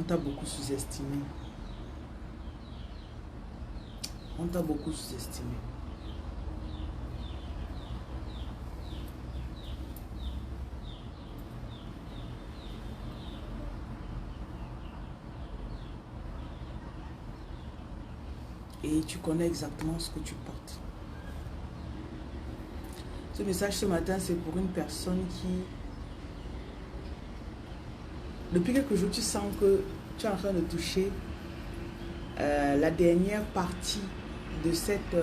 On t'a beaucoup sous-estimé. On t'a beaucoup sous-estimé. Et tu connais exactement ce que tu portes. Ce message ce matin, c'est pour une personne qui, depuis quelques jours, tu sens que tu es en train de toucher la dernière partie de cette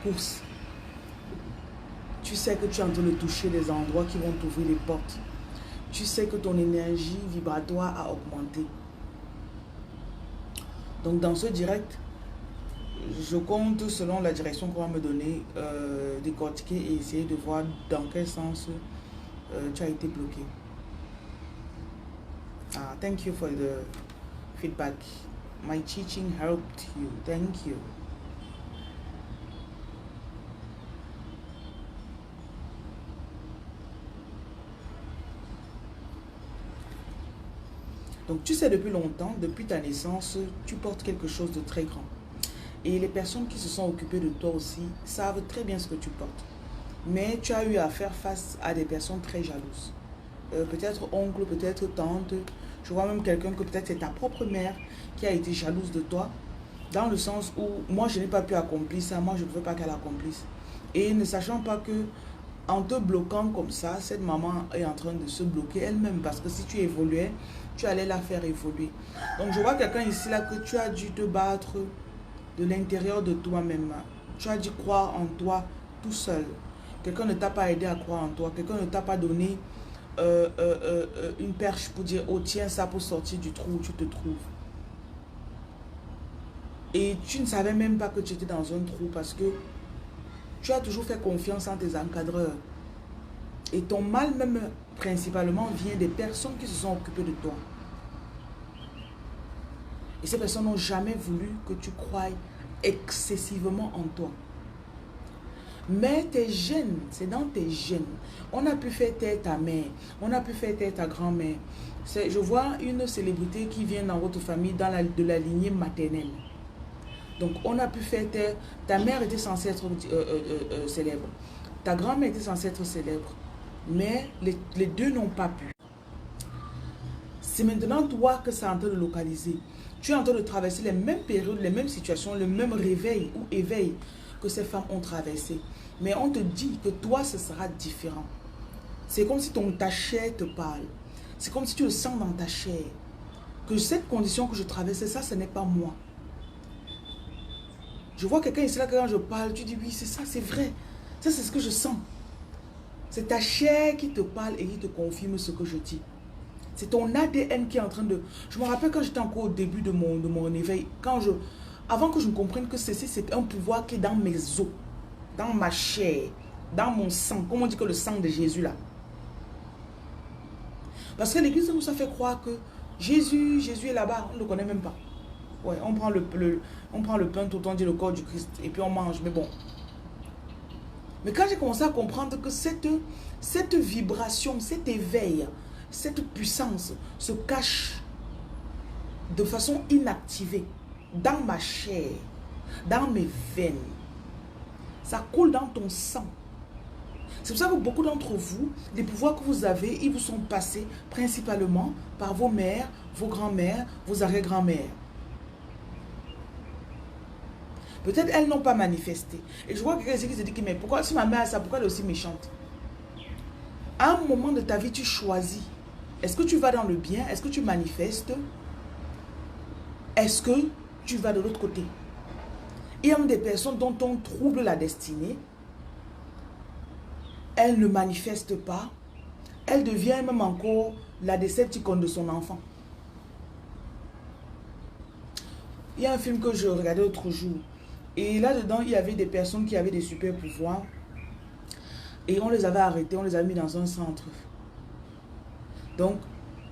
course. Tu sais que tu es en train de toucher les endroits qui vont t'ouvrir les portes. Tu sais que ton énergie vibratoire a augmenté. Donc dans ce direct, je compte, selon la direction qu'on va me donner, décortiquer et essayer de voir dans quel sens tu as été bloqué. Thank you for the feedback. My teaching helped you. Thank you. Donc tu sais depuis longtemps, depuis ta naissance, tu portes quelque chose de très grand. Et les personnes qui se sont occupées de toi aussi savent très bien ce que tu portes. Mais tu as eu à faire face à des personnes très jalouses. Peut-être oncle, peut-être tante. Je vois même quelqu'un que peut-être c'est ta propre mère qui a été jalouse de toi. Dans le sens où moi je n'ai pas pu accomplir ça, moi je ne veux pas qu'elle accomplisse. Et ne sachant pas que en te bloquant comme ça, cette maman est en train de se bloquer elle-même. Parce que si tu évoluais, tu allais la faire évoluer. Donc je vois quelqu'un ici là que tu as dû te battre de l'intérieur de toi-même. Tu as dû croire en toi tout seul. Quelqu'un ne t'a pas aidé à croire en toi. Quelqu'un ne t'a pas donné une perche pour dire, oh tiens ça pour sortir du trou où tu te trouves. Et tu ne savais même pas que tu étais dans un trou parce que tu as toujours fait confiance en tes encadreurs. Et ton mal même principalement vient des personnes qui se sont occupées de toi. Et ces personnes n'ont jamais voulu que tu croies excessivement en toi. Mais tes gènes, c'est dans tes gènes. On a pu faire taire ta mère, on a pu faire taire ta grand-mère. Je vois une célébrité qui vient dans votre famille de la lignée maternelle. Donc on a pu faire taire, ta mère était censée être célèbre. Ta grand-mère était censée être célèbre. Mais les deux n'ont pas pu. C'est maintenant toi que c'est en train de localiser. Tu es en train de traverser les mêmes périodes, les mêmes situations, le même réveil ou éveil que ces femmes ont traversé. Mais on te dit que toi, ce sera différent. C'est comme si ta chair te parle. C'est comme si tu le sens dans ta chair. Que cette condition que je traversais, ça, ce n'est pas moi. Je vois quelqu'un ici là, quand je parle, tu dis oui, c'est ça, c'est vrai. Ça, c'est ce que je sens. C'est ta chair qui te parle et qui te confirme ce que je dis. C'est ton ADN qui est en train de... Je me rappelle quand j'étais encore au début de mon éveil, avant que je ne comprenne que c'est un pouvoir qui est dans mes os, dans ma chair, dans mon sang. Comme on dit que le sang de Jésus là. Parce que l'église nous a fait croire que Jésus est là-bas, on ne le connaît même pas. Ouais, on prend le pain, tout le temps dit le corps du Christ, et puis on mange, mais bon. Mais quand j'ai commencé à comprendre que cette vibration, cet éveil, cette puissance se cache de façon inactivée dans ma chair, dans mes veines. Ça coule dans ton sang. C'est pour ça que beaucoup d'entre vous, les pouvoirs que vous avez, ils vous sont passés principalement par vos mères, vos grands-mères, vos arrière-grands-mères. Peut-être elles n'ont pas manifesté. Et je vois quelqu'un ici qui se dit que mais pourquoi, si ma mère a ça, pourquoi elle est aussi méchante? À un moment de ta vie, tu choisis. Est-ce que tu vas dans le bien? Est-ce que tu manifestes? Est-ce que tu vas de l'autre côté? Il y a des personnes dont on trouble la destinée. Elle ne manifeste pas. Elle devient même encore la Decepticon de son enfant. Il y a un film que je regardais l'autre jour. Et là-dedans, il y avait des personnes qui avaient des super pouvoirs. Et on les avait arrêtés, on les a mis dans un centre. Donc,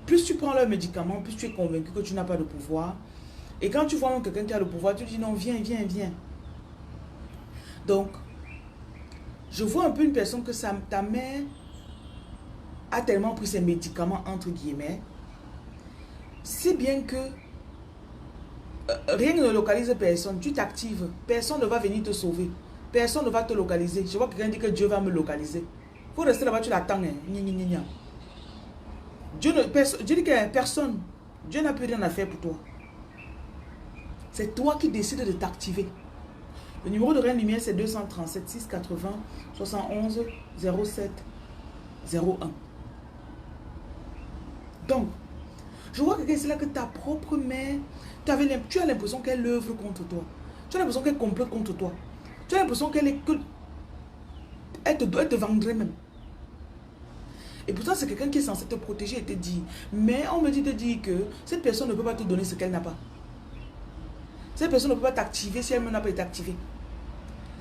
plus tu prends leurs médicaments, plus tu es convaincu que tu n'as pas de pouvoir. Et quand tu vois quelqu'un qui a le pouvoir, tu dis non, viens, viens, viens. Donc, je vois un peu une personne que ta mère a tellement pris ses médicaments, entre guillemets. Si bien que rien ne localise personne, tu t'actives, personne ne va venir te sauver. Personne ne va te localiser. Je vois quelqu'un dire que Dieu va me localiser. Il faut rester là-bas, tu l'attends. Hein. Dieu dit que personne, Dieu n'a plus rien à faire pour toi. C'est toi qui décides de t'activer. Le numéro de Reine Lumière, c'est 237 680 71 07 01. Donc, je vois que c'est là que ta propre mère, tu as l'impression qu'elle œuvre contre toi. Tu as l'impression qu'elle complote contre toi. Tu as l'impression qu'elle te vendrait même. Et pourtant, c'est quelqu'un qui est censé te protéger et te dire. Mais on me dit de dire que cette personne ne peut pas te donner ce qu'elle n'a pas. Cette personne ne peut pas t'activer si elle n'a pas été activée.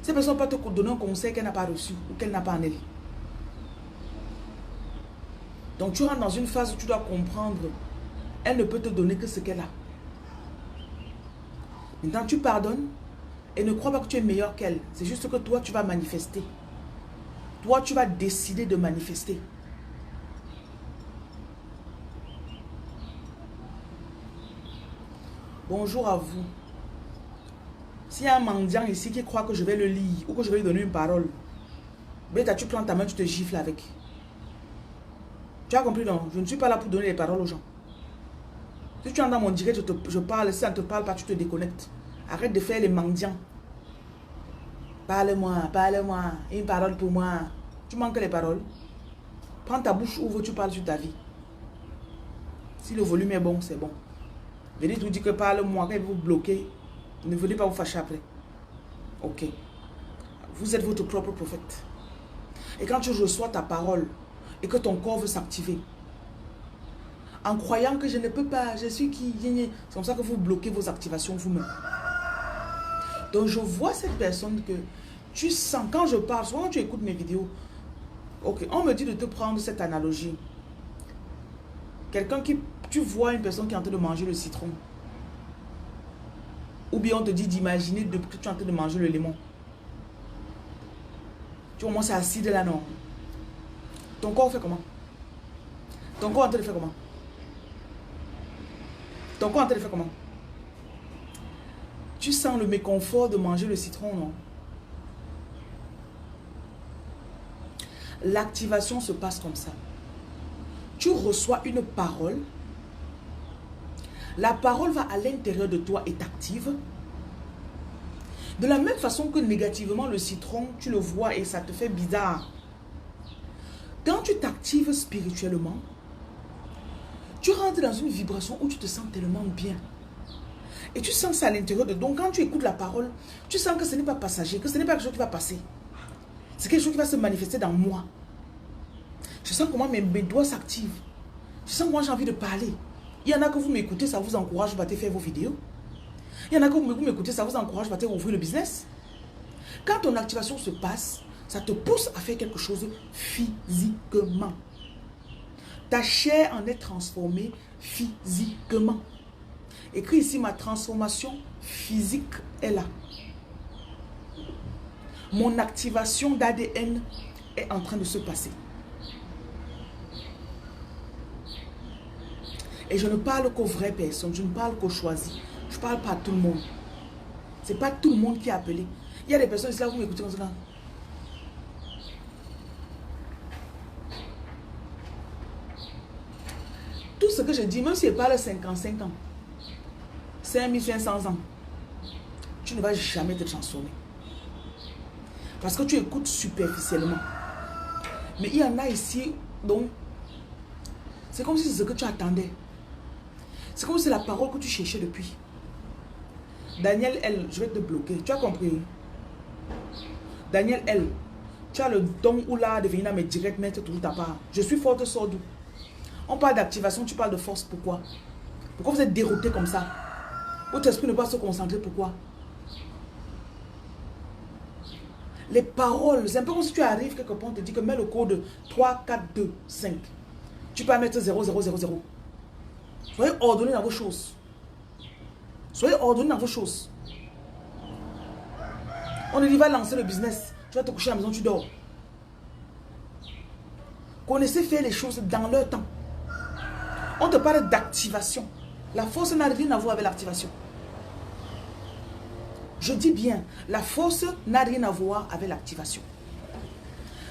Cette personne ne peut pas te donner un conseil qu'elle n'a pas reçu ou qu'elle n'a pas en elle. Donc tu rentres dans une phase où tu dois comprendre. Elle ne peut te donner que ce qu'elle a. Maintenant, tu pardonnes et ne crois pas que tu es meilleur qu'elle. C'est juste que toi, tu vas manifester. Toi, tu vas décider de manifester. Bonjour à vous. S'il y a un mendiant ici qui croit que je vais le lire ou que je vais lui donner une parole, Beta, tu prends ta main, tu te gifles avec. Tu as compris, non? Je ne suis pas là pour donner les paroles aux gens. Si tu es dans mon direct, je parle. Si ça ne te parle pas, tu te déconnectes. Arrête de faire les mendiants. Parle-moi, parle-moi. Une parole pour moi. Tu manques les paroles. Prends ta bouche, ouvre, tu parles sur ta vie. Si le volume est bon, c'est bon. Venez vous dire que parle-moi, quand vous bloquez, ne venez pas vous fâcher après. Ok. Vous êtes votre propre prophète. Et quand tu reçois ta parole et que ton corps veut s'activer, en croyant que je ne peux pas, je suis qui, c'est comme ça que vous bloquez vos activations vous-même. Donc je vois cette personne que tu sens, quand je parle, souvent quand tu écoutes mes vidéos, ok, on me dit de te prendre cette analogie. Quelqu'un qui, tu vois une personne qui est en train de manger le citron. Ou bien on te dit d'imaginer que tu es en train de manger le limon. Tu commences à acide là, non? Ton corps fait comment? Ton corps est en train de faire comment? Ton corps est en train de faire comment? Tu sens le méconfort de manger le citron, non? L'activation se passe comme ça. Tu reçois une parole. La parole va à l'intérieur de toi et t'active. De la même façon que négativement, le citron, tu le vois et ça te fait bizarre. Quand tu t'actives spirituellement, tu rentres dans une vibration où tu te sens tellement bien. Et tu sens ça à l'intérieur de toi. Donc quand tu écoutes la parole, tu sens que ce n'est pas passager, que ce n'est pas quelque chose qui va passer. C'est quelque chose qui va se manifester dans moi. Je sens comment mes doigts s'activent. Je sens comment j'ai envie de parler. Il y en a que vous m'écoutez, ça vous encourage, vous allez faire vos vidéos. Il y en a que vous m'écoutez, ça vous encourage, vous allez ouvrir le business. Quand ton activation se passe, ça te pousse à faire quelque chose physiquement. Ta chair en est transformée physiquement. Écrit ici, ma transformation physique est là. Mon activation d'ADN est en train de se passer. Et je ne parle qu'aux vraies personnes, je ne parle qu'aux choisis. Je ne parle pas à tout le monde. Ce n'est pas tout le monde qui est appelé. Il y a des personnes ici, là, vous m'écoutez comme ça. Tout ce que je dis, même si je parle 55 ans, 5500 ans, tu ne vas jamais te transformer. Parce que tu écoutes superficiellement. Mais il y en a ici, donc, c'est comme si c'est ce que tu attendais. C'est comme si c'est la parole que tu cherchais depuis. Daniel L, je vais te bloquer. Tu as compris? Daniel L, tu as le don ou là de venir à mes directs mettre tout ta part. Je suis forte sordou. On parle d'activation, tu parles de force. Pourquoi? Pourquoi vous êtes dérouté comme ça? Votre esprit ne peut pas se concentrer. Pourquoi? Les paroles, c'est un peu comme si tu arrives quelque part, on te dit que mets le code 3, 4, 2, 5. Tu peux mettre 0, 0, 0, 0. Soyez ordonnés dans vos choses. Soyez ordonnés dans vos choses. On dit, va lancer le business. Tu vas te coucher à la maison, tu dors. Connaissez faire les choses dans leur temps. On te parle d'activation. La force n'a rien à voir avec l'activation. Je dis bien, la force n'a rien à voir avec l'activation.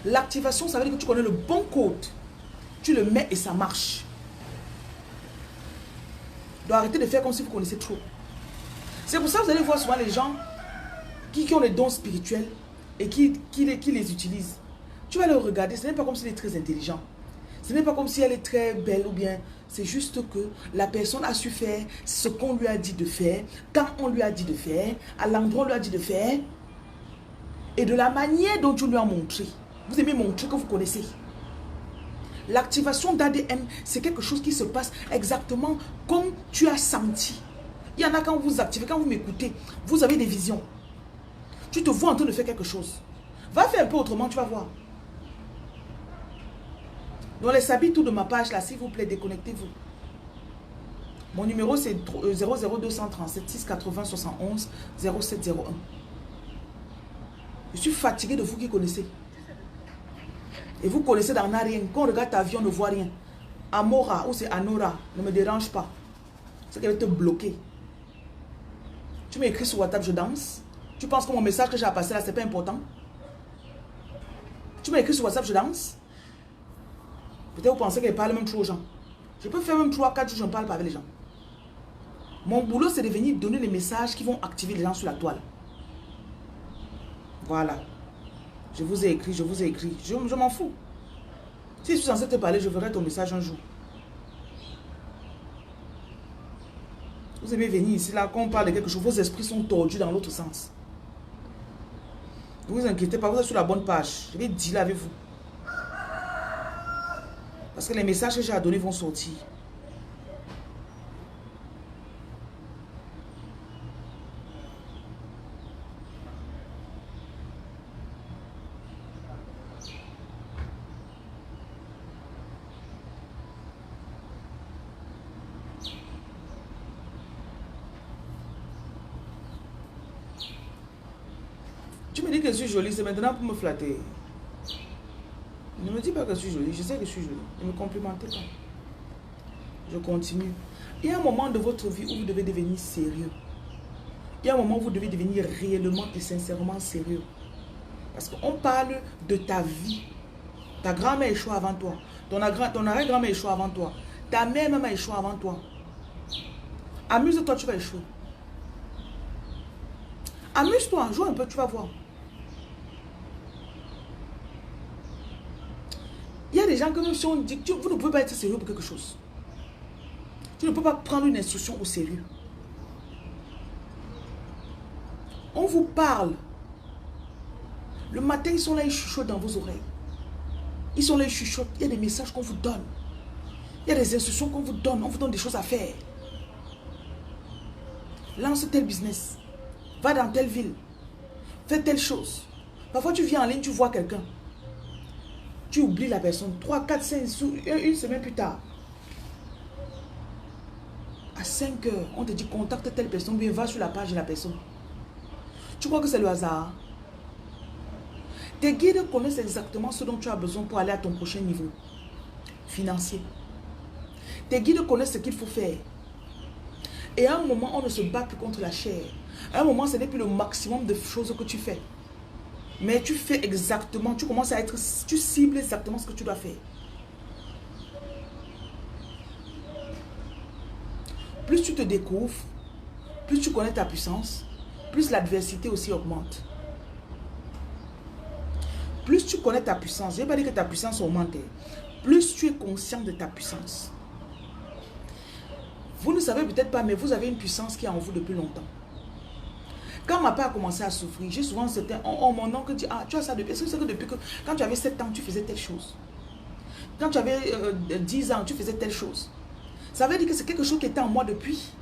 L'activation, ça veut dire que tu connais le bon code. Tu le mets et ça marche. Donc arrêtez de faire comme si vous connaissez trop. C'est pour ça que vous allez voir souvent les gens qui ont les dons spirituels et qui les utilisent. Tu vas les regarder, ce n'est pas comme s'il est très intelligent. Ce n'est pas comme si elle est très belle ou bien. C'est juste que la personne a su faire ce qu'on lui a dit de faire, quand on lui a dit de faire, à l'endroit où on lui a dit de faire, et de la manière dont tu lui as montré. Vous aimez montrer que vous connaissez. L'activation d'ADN, c'est quelque chose qui se passe exactement comme tu as senti. Il y en a quand vous activez, quand vous m'écoutez, vous avez des visions. Tu te vois en train de faire quelque chose. Va faire un peu autrement, tu vas voir. Donc les habitudes de ma page là, s'il vous plaît, déconnectez-vous. Mon numéro c'est 00237 680 71 0701. Je suis fatigué de vous qui connaissez. Et vous connaissez dans rien. Quand on regarde ta vie, on ne voit rien. Amora ou c'est Anora, ne me dérange pas. C'est qu'elle va te bloquer. Tu m'écris sur WhatsApp, je danse. Tu penses que mon message que j'ai à passer là, c'est pas important? Tu m'écris sur WhatsApp, je danse. Peut-être vous pensez qu'elle parle même trop aux gens. Je peux faire même 3-4 jours, je ne parle pas avec les gens. Mon boulot, c'est de venir donner les messages qui vont activer les gens sur la toile. Voilà. Je vous ai écrit, je vous ai écrit. Je m'en fous. Si je suis censé te parler, je verrai ton message un jour. Vous aimez venir ici, là, quand on parle de quelque chose, vos esprits sont tordus dans l'autre sens. Ne vous inquiétez pas, vous êtes sur la bonne page. Je vais dealer avec vous. Parce que les messages que j'ai à donner vont sortir. Tu me dis que je suis jolie, c'est maintenant pour me flatter. Ne me dis pas que je suis jolie, je sais que je suis jolie. Ne me complimentez pas. Je continue. Il y a un moment de votre vie où vous devez devenir sérieux. Il y a un moment où vous devez devenir réellement et sincèrement sérieux. Parce qu'on parle de ta vie. Ta grand-mère échoue avant toi. Ton arrière-grand-mère échoue avant toi. Ta mère même a échoué avant toi. Amuse-toi, tu vas échouer. Amuse-toi, joue un peu, tu vas voir. Il y a des gens que même si on dit que vous ne pouvez pas être sérieux pour quelque chose. Tu ne peux pas prendre une instruction au sérieux. On vous parle. Le matin, ils sont là, ils chuchotent dans vos oreilles. Ils sont là, ils chuchotent. Il y a des messages qu'on vous donne. Il y a des instructions qu'on vous donne. On vous donne des choses à faire. Lance tel business. Va dans telle ville. Fais telle chose. Parfois, tu viens en ligne, tu vois quelqu'un. Tu oublies la personne. 3, 4, 5, une semaine plus tard. À 5 heures, on te dit contacte telle personne. Bien, va sur la page de la personne. Tu crois que c'est le hasard? Tes guides connaissent exactement ce dont tu as besoin pour aller à ton prochain niveau financier. Tes guides connaissent ce qu'il faut faire. Et à un moment, on ne se bat plus contre la chair. À un moment, ce n'est plus le maximum de choses que tu fais. Mais tu fais exactement, tu commences à être, tu cibles exactement ce que tu dois faire. Plus tu te découvres, plus tu connais ta puissance, plus l'adversité aussi augmente. Plus tu connais ta puissance, je ne vais pas dire que ta puissance augmente, plus tu es conscient de ta puissance. Vous ne savez peut-être pas, mais vous avez une puissance qui est en vous depuis longtemps. Quand ma père a commencé à souffrir, j'ai souvent c'était mon oncle dit, ah, tu as ça depuis, est-ce que c'est que depuis que quand tu avais 7 ans, tu faisais telle chose. Quand tu avais 10 ans, tu faisais telle chose. Ça veut dire que c'est quelque chose qui était en moi depuis.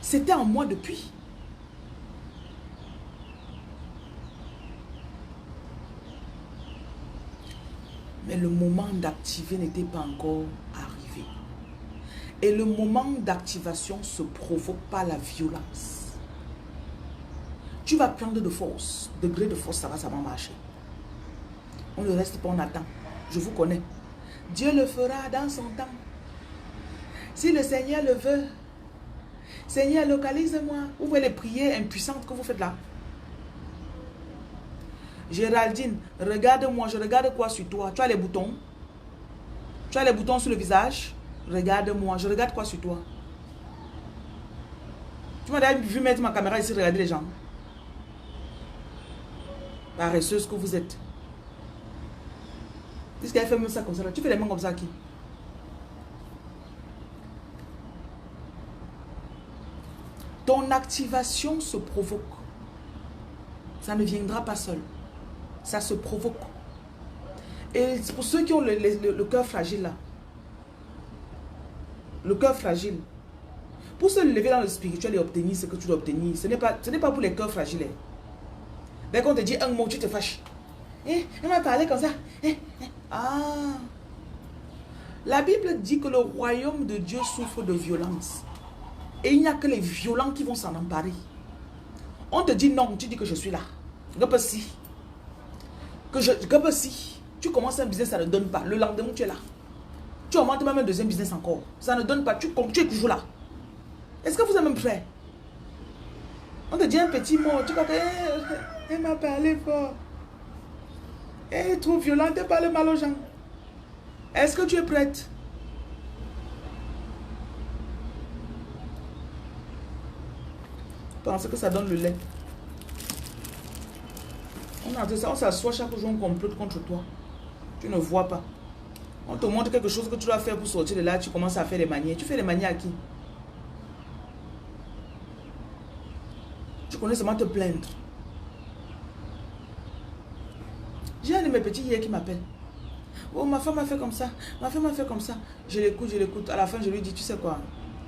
C'était en moi depuis. Mais le moment d'activer n'était pas encore arrivé. Et le moment d'activation se provoque par la violence. Tu vas prendre de force, degré de force, ça va marcher. On ne reste pas, on attend. Je vous connais. Dieu le fera dans son temps. Si le Seigneur le veut, Seigneur, localise-moi. Vous voyez les prières impuissantes que vous faites là. Géraldine, regarde-moi. Je regarde quoi sur toi? Tu as les boutons? Tu as les boutons sur le visage? Regarde-moi. Je regarde quoi sur toi? Tu m'as déjà vu mettre ma caméra ici, regarder les gens. Paresseuse que vous êtes. Puisqu'elle fait même ça comme ça. Là. Tu fais les mains comme ça à qui? Ton activation se provoque. Ça ne viendra pas seul. Ça se provoque. Et pour ceux qui ont le cœur fragile là. Le cœur fragile. Pour se lever dans le spirituel et obtenir ce que tu dois obtenir, ce n'est pas pour les cœurs fragiles. Dès qu'on te dit un mot, tu te fâches. Elle m'a parlé comme ça. Ah. La Bible dit que le royaume de Dieu souffre de violence. Et il n'y a que les violents qui vont s'en emparer. On te dit non, tu dis que je suis là. Si. Tu commences un business, ça ne donne pas. Le lendemain, tu es là. Tu augmentes même un deuxième business encore. Ça ne donne pas. Tu es toujours là. Est-ce que vous êtes même prêt? On te dit un petit mot. Tu crois elle m'a parlé fort. Elle est trop violente. Elle parle mal aux gens. Est-ce que tu es prête? Pensez que ça donne le lait. On s'assoit chaque jour, on complote contre toi. Tu ne vois pas. On te montre quelque chose que tu dois faire pour sortir de là. Tu commences à faire les manières. Tu fais les manières à qui? Tu connais seulement te plaindre. J'ai un de mes petits hier qui m'appelle. Oh, ma femme m'a fait comme ça. Ma femme m'a fait comme ça. Je l'écoute. À la fin, je lui dis, tu sais quoi?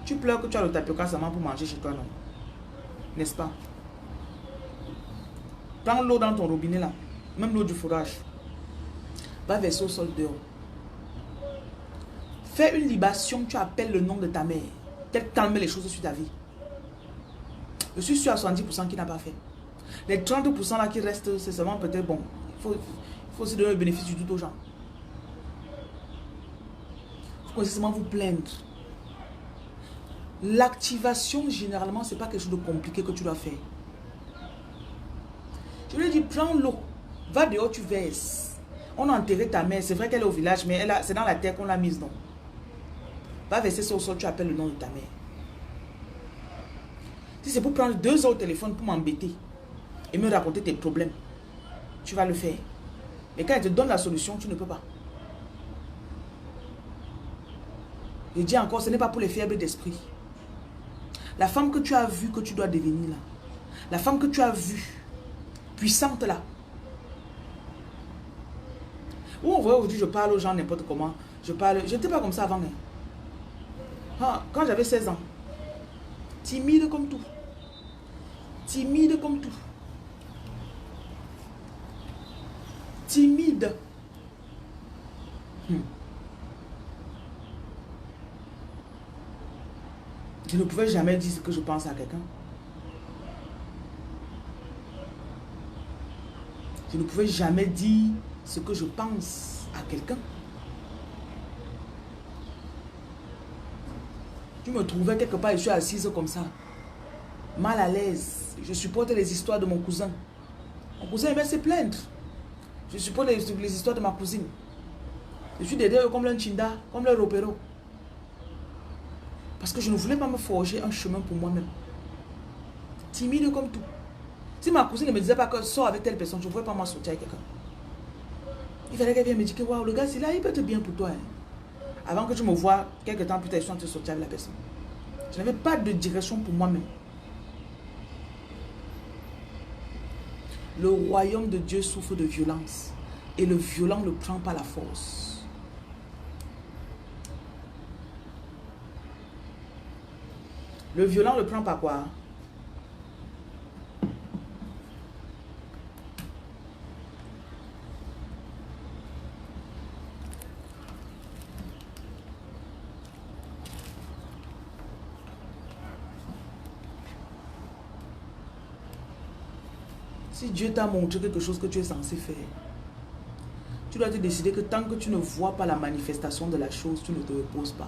Tu pleures que tu as le tapioca seulement pour manger chez toi, non? N'est-ce pas? Prends l'eau dans ton robinet là. Même l'eau du fourrage. Va verser au sol dehors. Fais une libation, tu appelles le nom de ta mère. Peut-être calmer les choses sur ta vie. Je suis sûr à 70% qui n'a pas fait. Les 30% là qui restent, c'est seulement peut-être bon. Il faut aussi donner le bénéfice du doute aux gens. Il faut seulement vous plaindre. L'activation, généralement, ce n'est pas quelque chose de compliqué que tu dois faire. Je lui ai dit, prends l'eau. Va dehors, tu verses. On a enterré ta mère. C'est vrai qu'elle est au village, mais c'est dans la terre qu'on l'a mise, non? Va verser ça au sol, tu appelles le nom de ta mère. Si c'est pour prendre 2 heures au téléphone pour m'embêter et me raconter tes problèmes, tu vas le faire. Mais quand elle te donne la solution, tu ne peux pas. Je dis encore, ce n'est pas pour les faibles d'esprit. La femme que tu as vue, que tu dois devenir là. La femme que tu as vue, puissante là. Où on voit aujourd'hui, je parle aux gens n'importe comment. Je n'étais pas comme ça avant. Quand j'avais 16 ans. Timide comme tout. Timide comme tout. Timide. Je ne pouvais jamais dire ce que je pense à quelqu'un. Je ne pouvais jamais dire ce que je pense à quelqu'un. Je me trouvais quelque part et je suis assise comme ça. Mal à l'aise. Je supporte les histoires de mon cousin. Mon cousin aimait se plaindre. Je supporte les histoires de ma cousine. Je suis derrière eux comme un chinda, comme le ropero. Parce que je ne voulais pas me forger un chemin pour moi-même. Timide comme tout. Si ma cousine ne me disait pas que sors avec telle personne, je ne pouvais pas m'en sortir avec quelqu'un. Il fallait qu'elle vienne me dire que waouh, le gars, c'est là, il peut être bien pour toi. Hein. Avant que tu me vois, quelques temps plus tard, je suis en train de sortir avec la personne. Je n'avais pas de direction pour moi-même. Le royaume de Dieu souffre de violence. Et le violent le prend par la force. Le violent le prend par quoi? Si Dieu t'a montré quelque chose que tu es censé faire, Tu dois te décider que tant que tu ne vois pas la manifestation de la chose, tu ne te reposes pas.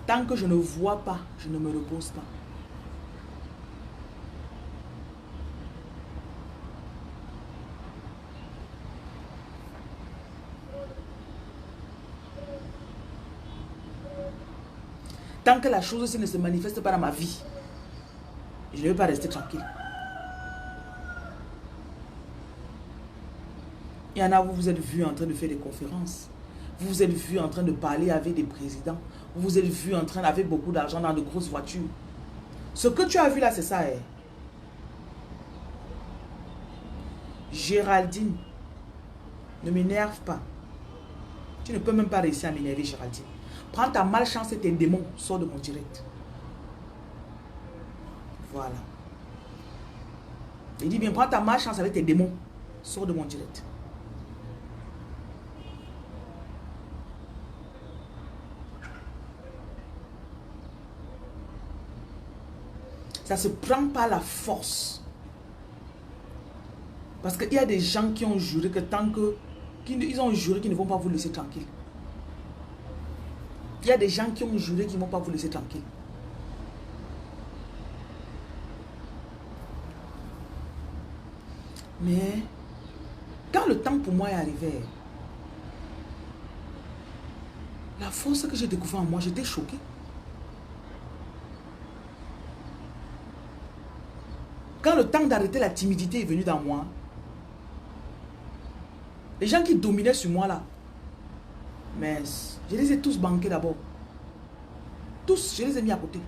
Tant que je ne vois pas, je ne me repose pas. Tant que la chose ne se manifeste pas dans ma vie, je ne vais pas rester tranquille. Il y en a, vous vous êtes vus en train de faire des conférences. Vous vous êtes vus en train de parler avec des présidents. Vous vous êtes vus en train d'avoir beaucoup d'argent dans de grosses voitures. Ce que tu as vu là, c'est ça. Hein? Géraldine, ne m'énerve pas. Tu ne peux même pas réussir à m'énerver, Géraldine. Prends ta malchance et tes démons, sors de mon direct. Voilà. Il dit bien, prends ta malchance avec tes démons, sors de mon direct. Ça ne se prend pas la force. Parce qu'il y a des gens qui ont juré que tant que... Ils ont juré qu'ils ne vont pas vous laisser tranquille. Il y a des gens qui ont juré qu'ils ne vont pas vous laisser tranquille. Mais quand le temps pour moi est arrivé, la force que j'ai découvert en moi, j'étais choquée. Quand le temps d'arrêter la timidité est venu dans moi, les gens qui dominaient sur moi là, mais je les ai tous banqués d'abord. Tous, je les ai mis à côté.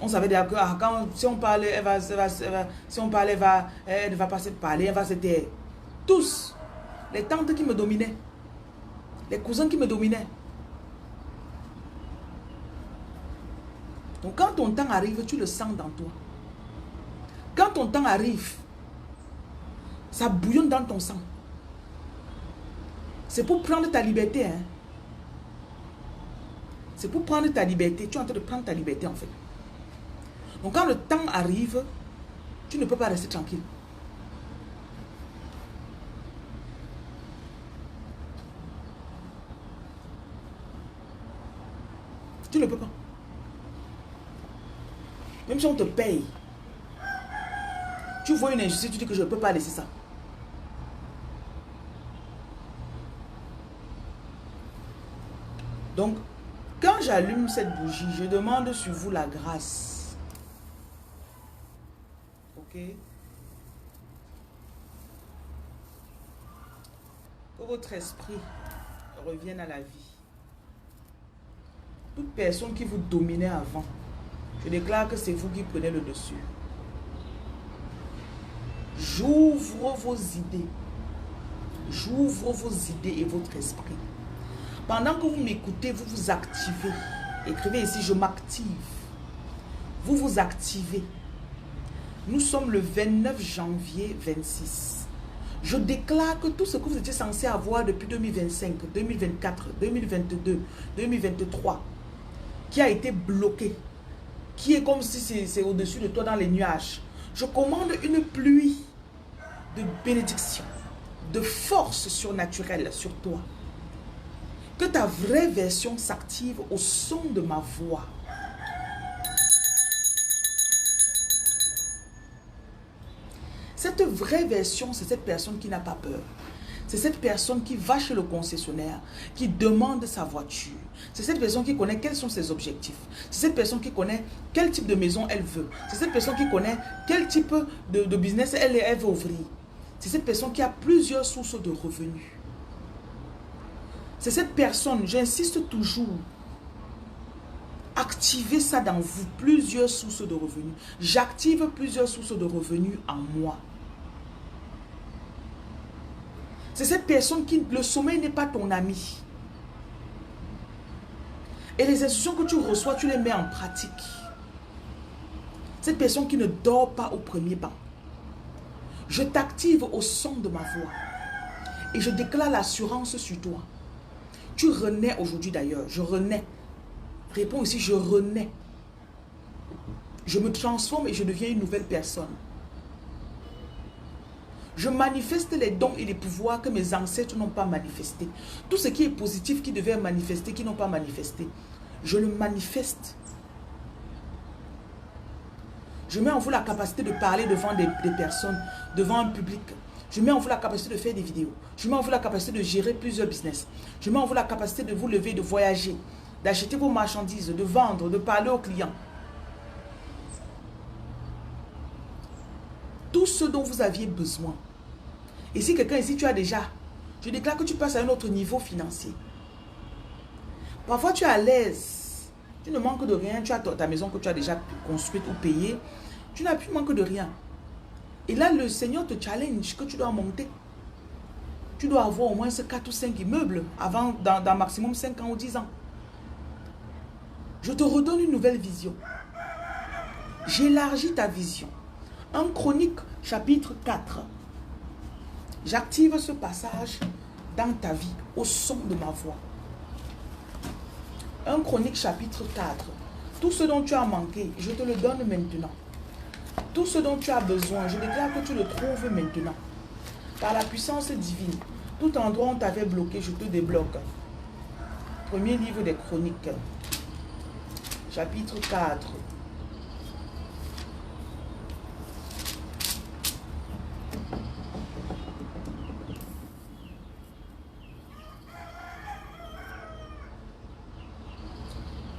On savait déjà que si on parlait, elle ne va pas se parler, elle va se taire. Tous, les tantes qui me dominaient, les cousins qui me dominaient. Donc quand ton temps arrive, tu le sens dans toi. Quand ton temps arrive, ça bouillonne dans ton sang. C'est pour prendre ta liberté. Hein? C'est pour prendre ta liberté. Tu es en train de prendre ta liberté en fait. Donc quand le temps arrive, tu ne peux pas rester tranquille. Tu ne peux pas. Même si on te paye, tu vois une injustice, tu dis que je ne peux pas laisser ça. Donc, quand j'allume cette bougie, je demande sur vous la grâce. Ok? Que votre esprit revienne à la vie. Toute personne qui vous dominait avant, je déclare que c'est vous qui prenez le dessus. J'ouvre vos idées. J'ouvre vos idées et votre esprit. Pendant que vous m'écoutez, vous vous activez. Écrivez ici, je m'active. Vous vous activez. Nous sommes le 29 janvier 26. Je déclare que tout ce que vous étiez censé avoir depuis 2025, 2024, 2022, 2023, qui a été bloqué, qui est comme si c'est au-dessus de toi dans les nuages. Je commande une pluie de bénédiction, de force surnaturelle sur toi. Que ta vraie version s'active au son de ma voix. Cette vraie version, c'est cette personne qui n'a pas peur. C'est cette personne qui va chez le concessionnaire, qui demande sa voiture. C'est cette personne qui connaît quels sont ses objectifs. C'est cette personne qui connaît quel type de maison elle veut. C'est cette personne qui connaît quel type de business elle veut ouvrir. C'est cette personne qui a plusieurs sources de revenus. C'est cette personne, j'insiste toujours, activez ça dans vous, plusieurs sources de revenus. J'active plusieurs sources de revenus en moi. C'est cette personne qui, le sommeil n'est pas ton ami. Et les instructions que tu reçois, tu les mets en pratique. Cette personne qui ne dort pas au premier banc. Je t'active au son de ma voix. Et je déclare l'assurance sur toi. Tu renais aujourd'hui d'ailleurs. Je renais. Réponds ici, je renais. Je me transforme et je deviens une nouvelle personne. Je manifeste les dons et les pouvoirs que mes ancêtres n'ont pas manifestés. Tout ce qui est positif, qui devait manifester, qui n'ont pas manifesté. Je le manifeste. Je mets en vous la capacité de parler devant des personnes, devant un public. Je mets en vous la capacité de faire des vidéos. Je mets en vous la capacité de gérer plusieurs business. Je mets en vous la capacité de vous lever, de voyager, d'acheter vos marchandises, de vendre, de parler aux clients. Tout ce dont vous aviez besoin. Et si quelqu'un ici, tu as déjà, je déclare que tu passes à un autre niveau financier. Parfois, tu es à l'aise. Tu ne manques de rien. Tu as ta maison que tu as déjà construite ou payée. Tu n'as plus manque de rien. Et là, le Seigneur te challenge que tu dois monter. Tu dois avoir au moins 4 ou 5 immeubles avant, dans maximum 5 ans ou 10 ans. Je te redonne une nouvelle vision. J'élargis ta vision. 1 Chronique, chapitre 4. J'active ce passage dans ta vie au son de ma voix. 1 Chronique, chapitre 4. Tout ce dont tu as manqué, je te le donne maintenant. Tout ce dont tu as besoin, je déclare que tu le trouves maintenant. Par la puissance divine, tout endroit où on t'avait bloqué, je te débloque. Premier livre des Chroniques, chapitre 4.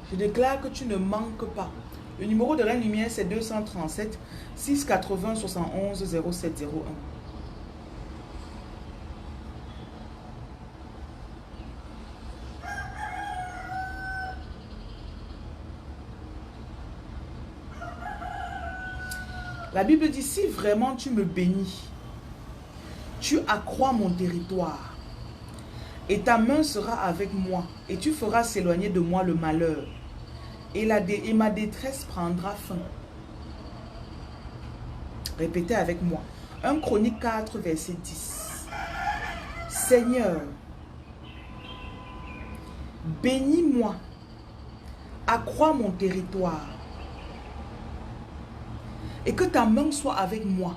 Je déclare que tu ne manques pas. Le numéro de Reine Lumière, c'est 237 680 71 0701. La Bible dit, si vraiment tu me bénis, tu accrois mon territoire, et ta main sera avec moi, et tu feras s'éloigner de moi le malheur, et ma détresse prendra fin. Répétez avec moi. 1 Chronique 4, verset 10. Seigneur, bénis-moi, accrois mon territoire, et que ta main soit avec moi.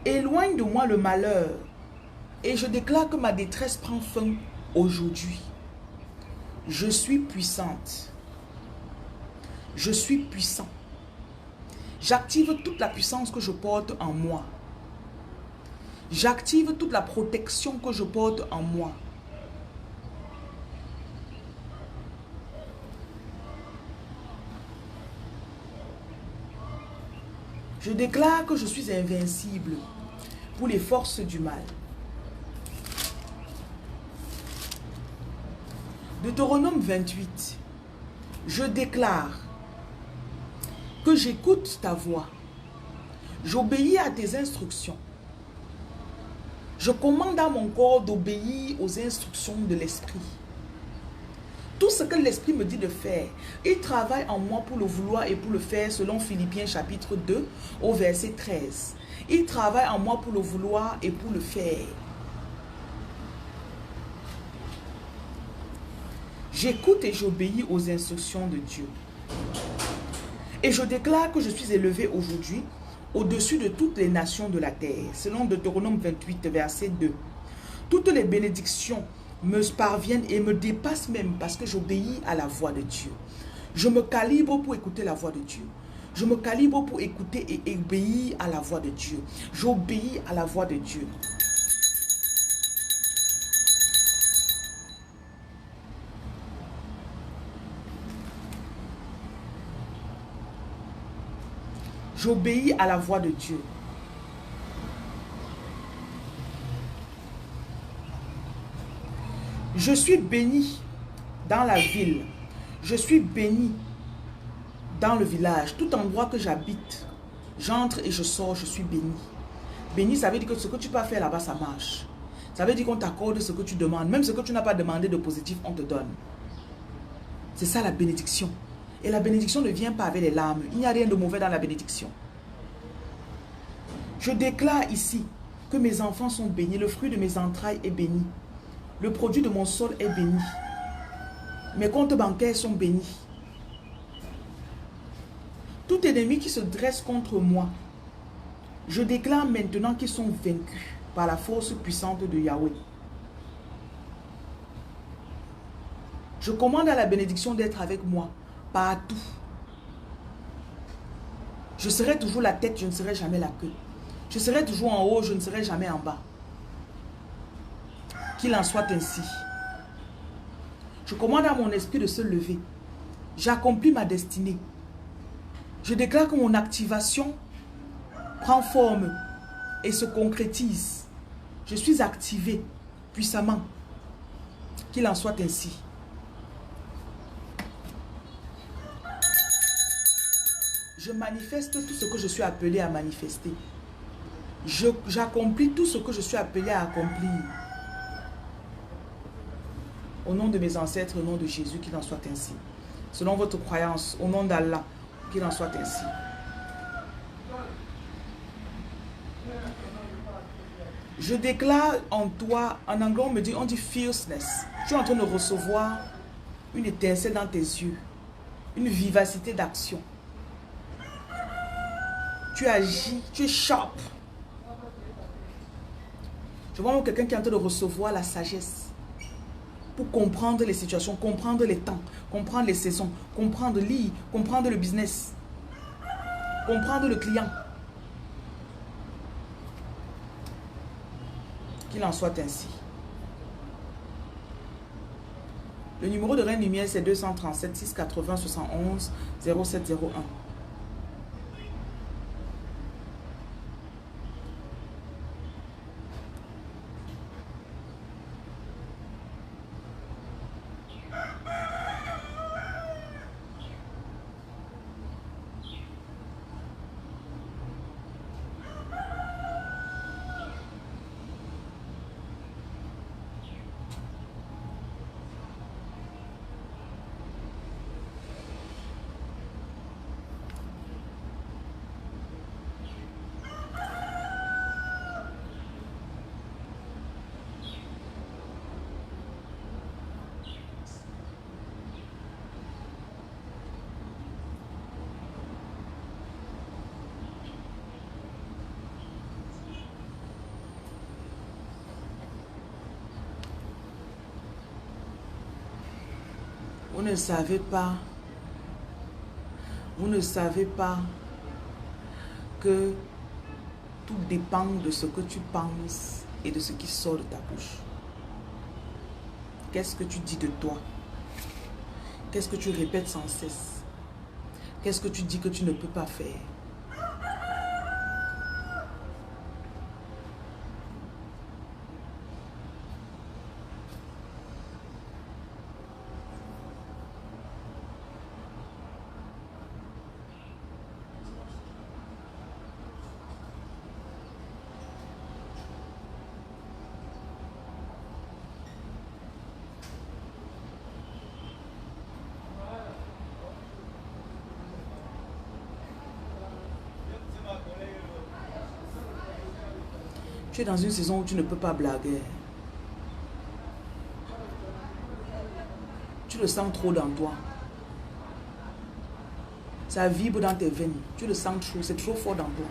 Éloigne de moi le malheur, et je déclare que ma détresse prend fin aujourd'hui. Je suis puissante. Je suis puissant. J'active toute la puissance que je porte en moi. J'active toute la protection que je porte en moi. Je déclare que je suis invincible pour les forces du mal. Deutéronome 28. Je déclare que j'écoute ta voix. J'obéis à tes instructions. Je commande à mon corps d'obéir aux instructions de l'esprit. Tout ce que l'esprit me dit de faire, il travaille en moi pour le vouloir et pour le faire selon Philippiens chapitre 2 au verset 13. Il travaille en moi pour le vouloir et pour le faire. J'écoute et j'obéis aux instructions de Dieu. Et je déclare que je suis élevé aujourd'hui au-dessus de toutes les nations de la terre. Selon Deutéronome 28, verset 2. Toutes les bénédictions me parviennent et me dépassent même parce que j'obéis à la voix de Dieu. Je me calibre pour écouter la voix de Dieu. Je me calibre pour écouter et obéir à la voix de Dieu. J'obéis à la voix de Dieu. J'obéis à la voix de Dieu. Je suis béni dans la ville. Je suis béni dans le village. Tout endroit que j'habite, j'entre et je sors, je suis béni. Béni, ça veut dire que ce que tu peux faire là-bas, ça marche. Ça veut dire qu'on t'accorde ce que tu demandes. Même ce que tu n'as pas demandé de positif, on te donne. C'est ça la bénédiction. Et la bénédiction ne vient pas avec les larmes. Il n'y a rien de mauvais dans la bénédiction. Je déclare ici que mes enfants sont bénis. Le fruit de mes entrailles est béni. Le produit de mon sol est béni. Mes comptes bancaires sont bénis. Tout ennemi qui se dresse contre moi, je déclare maintenant qu'ils sont vaincus par la force puissante de Yahweh. Je commande à la bénédiction d'être avec moi partout. Je serai toujours la tête, je ne serai jamais la queue. Je serai toujours en haut, je ne serai jamais en bas. Qu'il en soit ainsi. Je commande à mon esprit de se lever. J'accomplis ma destinée. Je déclare que mon activation prend forme et se concrétise. Je suis activé puissamment. Qu'il en soit ainsi. Je manifeste tout ce que je suis appelé à manifester. J'accomplis tout ce que je suis appelé à accomplir. Au nom de mes ancêtres, au nom de Jésus, qu'il en soit ainsi. Selon votre croyance, au nom d'Allah, qu'il en soit ainsi. Je déclare en toi, en anglais on dit fierceness. Tu es en train de recevoir une étincelle dans tes yeux, une vivacité d'action. Tu agis, tu es sharp. Je vois quelqu'un qui est en train de recevoir la sagesse pour comprendre les situations, comprendre les temps, comprendre les saisons, comprendre l'île, comprendre le business, comprendre le client. Qu'il en soit ainsi. Le numéro de Reine Lumière, c'est 237 680 71 0701. Vous ne savez pas que tout dépend de ce que tu penses et de ce qui sort de ta bouche. Qu'est-ce que tu dis de toi? Qu'est-ce que tu répètes sans cesse? Qu'est-ce que tu dis que tu ne peux pas faire? Tu es dans une saison où tu ne peux pas blaguer. Tu le sens trop dans toi. Ça vibre dans tes veines. Tu le sens trop, c'est trop fort dans toi.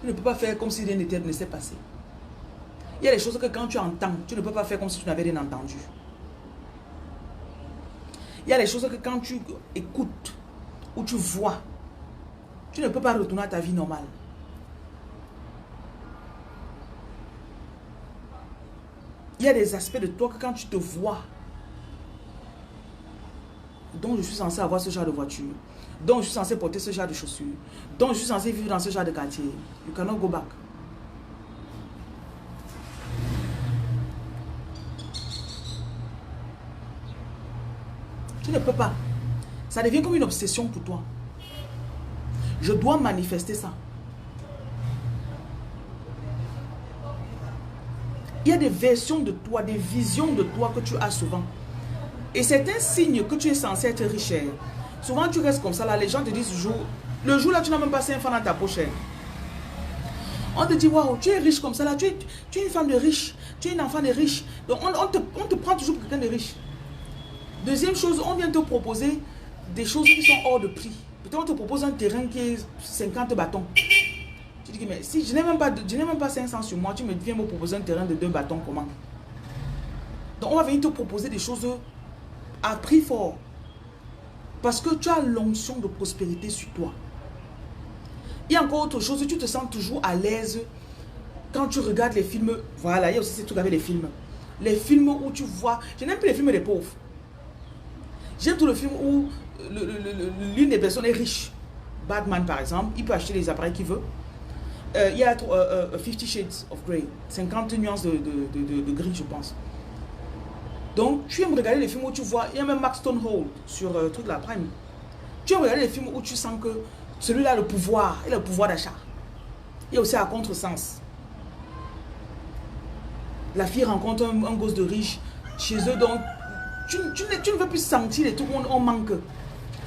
Tu ne peux pas faire comme si rien ne s'est passé. Il y a des choses que quand tu entends, tu ne peux pas faire comme si tu n'avais rien entendu. Il y a des choses que quand tu écoutes ou tu vois, tu ne peux pas retourner à ta vie normale. Il y a des aspects de toi que quand tu te vois, donc je suis censé avoir ce genre de voiture, donc je suis censé porter ce genre de chaussures, donc je suis censé vivre dans ce genre de quartier. You cannot go back. Tu ne peux pas. Ça devient comme une obsession pour toi. Je dois manifester ça. Il y a des versions de toi, des visions de toi que tu as souvent. Et c'est un signe que tu es censé être riche. Souvent tu restes comme ça, là, les gens te disent le jour là tu n'as même pas 5 francs dans ta poche. On te dit, waouh, tu es riche comme ça là, tu es une femme de riche, tu es une enfant de riche. Donc on te prend toujours pour quelqu'un de riche. Deuxième chose, on vient te proposer des choses qui sont hors de prix. Peut-être on te propose un terrain qui est 50 bâtons. Tu dis, mais si je n'ai même pas 500 sur moi, tu me viens me proposer un terrain de 2 bâtons, comment? Donc on va venir te proposer des choses à prix fort. Parce que tu as l'onction de prospérité sur toi. Il y a encore autre chose, tu te sens toujours à l'aise quand tu regardes les films. Voilà, il y a aussi ces trucs avec les films. Les films où tu vois... Je n'aime plus les films des pauvres. J'aime tout le film où l'une des personnes est riche. Batman par exemple, il peut acheter les appareils qu'il veut. Il y a 50 Shades of Grey, 50 nuances de gris je pense. Donc tu aimes regarder les films où tu vois, il y a même Max Stonehold sur toute la Prime. Tu aimes regarder les films où tu sens que celui-là a le pouvoir, il a le pouvoir d'achat. Il y a aussi à contresens. La fille rencontre un gosse de riche chez eux, donc tu ne veux plus sentir les trucs où on manque.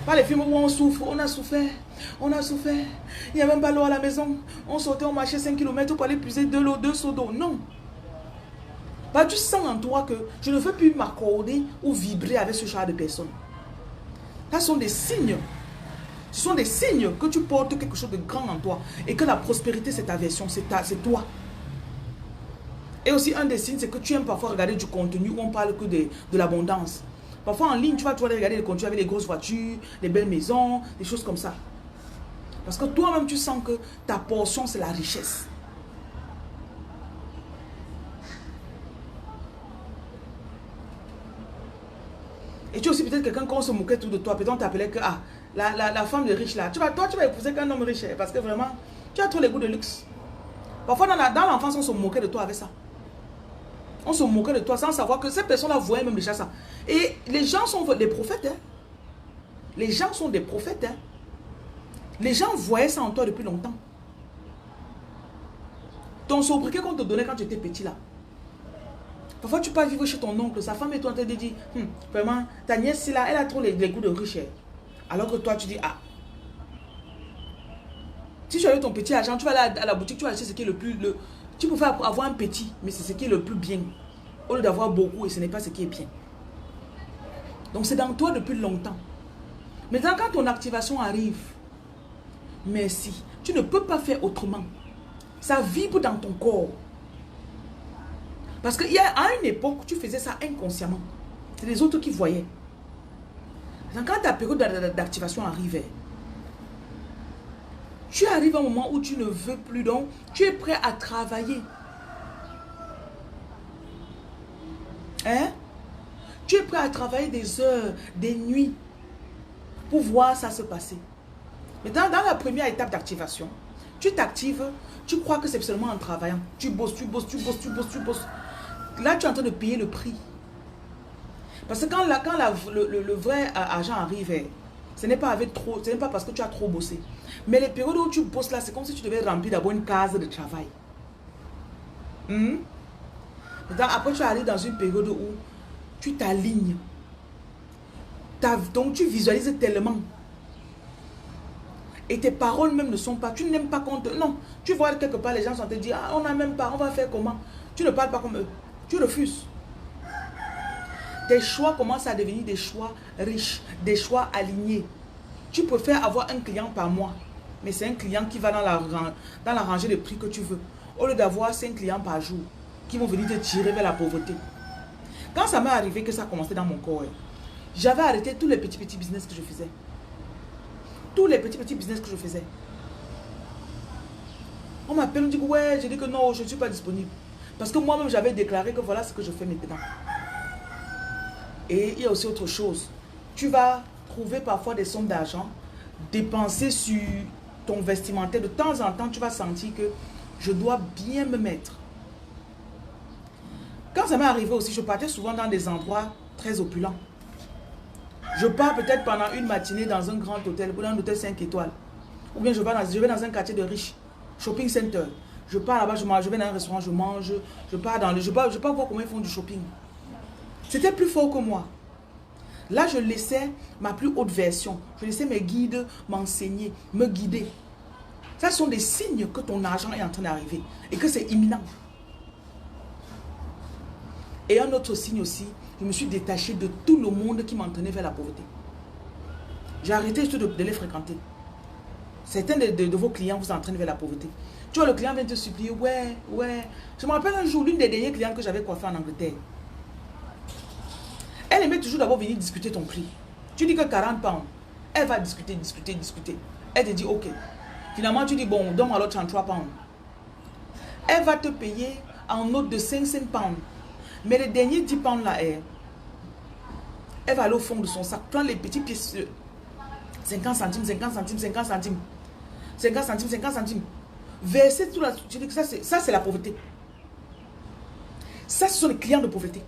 Pas les films où on souffre, on a souffert, il n'y a même pas l'eau à la maison, on sortait, on marchait 5 km pour aller puiser de l'eau, 2 seaux d'eau, non. Bah, tu sens en toi que je ne veux plus m'accorder ou vibrer avec ce genre de personnes. Ce sont des signes. Ce sont des signes que tu portes quelque chose de grand en toi et que la prospérité c'est ta version, c'est toi. Et aussi un des signes c'est que tu aimes parfois regarder du contenu où on parle que de l'abondance. Parfois en ligne tu vas regarder les contenus avec les grosses voitures, les belles maisons, des choses comme ça. Parce que toi-même tu sens que ta portion c'est la richesse. Et tu es aussi peut-être quelqu'un qu'on se moquait tout de toi. Peut-être on t'appelait que la femme de riche là. Toi tu vas épouser qu'un homme riche parce que vraiment tu as trop les goûts de luxe. Parfois dans l'enfance on se moquait de toi avec ça. On se moquait de toi sans savoir que ces personnes-là voyaient même déjà ça. Et les gens sont des prophètes. Hein. Les gens sont des prophètes. Hein. Les gens voyaient ça en toi depuis longtemps. Ton sobriquet qu'on te donnait quand tu étais petit là. Parfois tu pars vivre chez ton oncle, sa femme et toi te dit, vraiment, ta nièce là, elle a trop les goûts de riche. Alors que toi tu dis, ah. Si tu as eu ton petit argent, tu vas aller à la boutique, tu vas acheter ce qui est le plus... tu peux avoir un petit, mais c'est ce qui est le plus bien. Au lieu d'avoir beaucoup et ce n'est pas ce qui est bien. Donc c'est dans toi depuis longtemps. Maintenant quand ton activation arrive, merci, tu ne peux pas faire autrement. Ça vibre dans ton corps. Parce qu'à une époque, tu faisais ça inconsciemment. C'est les autres qui voyaient. Quand ta période d'activation arrivait, tu arrives à un moment où tu ne veux plus, donc tu es prêt à travailler. Hein? Tu es prêt à travailler des heures, des nuits, pour voir ça se passer. Mais dans la première étape d'activation, tu t'actives, tu crois que c'est seulement en travaillant. Tu bosses. Là, tu es en train de payer le prix. Parce que quand le vrai argent arrive, ce n'est pas parce que tu as trop bossé. Mais les périodes où tu bosses là, c'est comme si tu devais remplir d'abord une case de travail. Après, tu arrives dans une période où tu t'alignes. Donc, tu visualises tellement. Et tes paroles même ne sont pas, tu n'aimes pas qu'on te... Non, tu vois quelque part les gens sont te dire, ah, on n'a même pas, on va faire comment? Tu ne parles pas comme eux. Tu refuses. Tes choix commencent à devenir des choix riches, des choix alignés. Tu préfères avoir un client par mois, mais c'est un client qui va dans la rangée de prix que tu veux. Au lieu d'avoir 5 clients par jour qui vont venir te tirer vers la pauvreté. Quand ça m'est arrivé que ça a commencé dans mon corps, j'avais arrêté tous les petits business que je faisais. Tous les petits business que je faisais. On m'appelle, on dit que ouais, je dis que non, je ne suis pas disponible. Parce que moi-même, j'avais déclaré que voilà ce que je fais maintenant. Et il y a aussi autre chose. Tu vas trouver parfois des sommes d'argent, dépenser sur ton vestimentaire. De temps en temps, tu vas sentir que je dois bien me mettre. Quand ça m'est arrivé aussi, je partais souvent dans des endroits très opulents. Je pars peut-être pendant une matinée dans un grand hôtel, ou dans un hôtel 5 étoiles. Ou bien je vais dans un quartier de riches, shopping center. Je pars là-bas, je vais dans un restaurant, je mange. Je pars voir comment ils font du shopping. C'était plus fort que moi. Là, je laissais ma plus haute version. Je laissais mes guides m'enseigner, me guider. Ce sont des signes que ton argent est en train d'arriver et que c'est imminent. Et un autre signe aussi, je me suis détachée de tout le monde qui m'entraînait vers la pauvreté. J'ai arrêté juste de les fréquenter. Certains de vos clients vous entraînent vers la pauvreté. Tu vois, le client vient te supplier, ouais, ouais. Je me rappelle un jour, l'une des dernières clientes que j'avais coiffée en Angleterre. Elle aimait toujours d'abord venir discuter ton prix. Tu dis que 40 pounds. Elle va discuter, discuter, discuter. Elle te dit, ok. Finalement, tu dis, bon, donne-moi alors 33 pounds. Elle va te payer en note de 5 pounds. Mais les derniers 10 pounds là, elle va aller au fond de son sac, prendre les petites pièces, 50 centimes, 50 centimes, 50 centimes. 50 centimes, 50 centimes. Verser tout là. Tu dis que ça, c'est la pauvreté. Ça, ce sont les clients de pauvreté.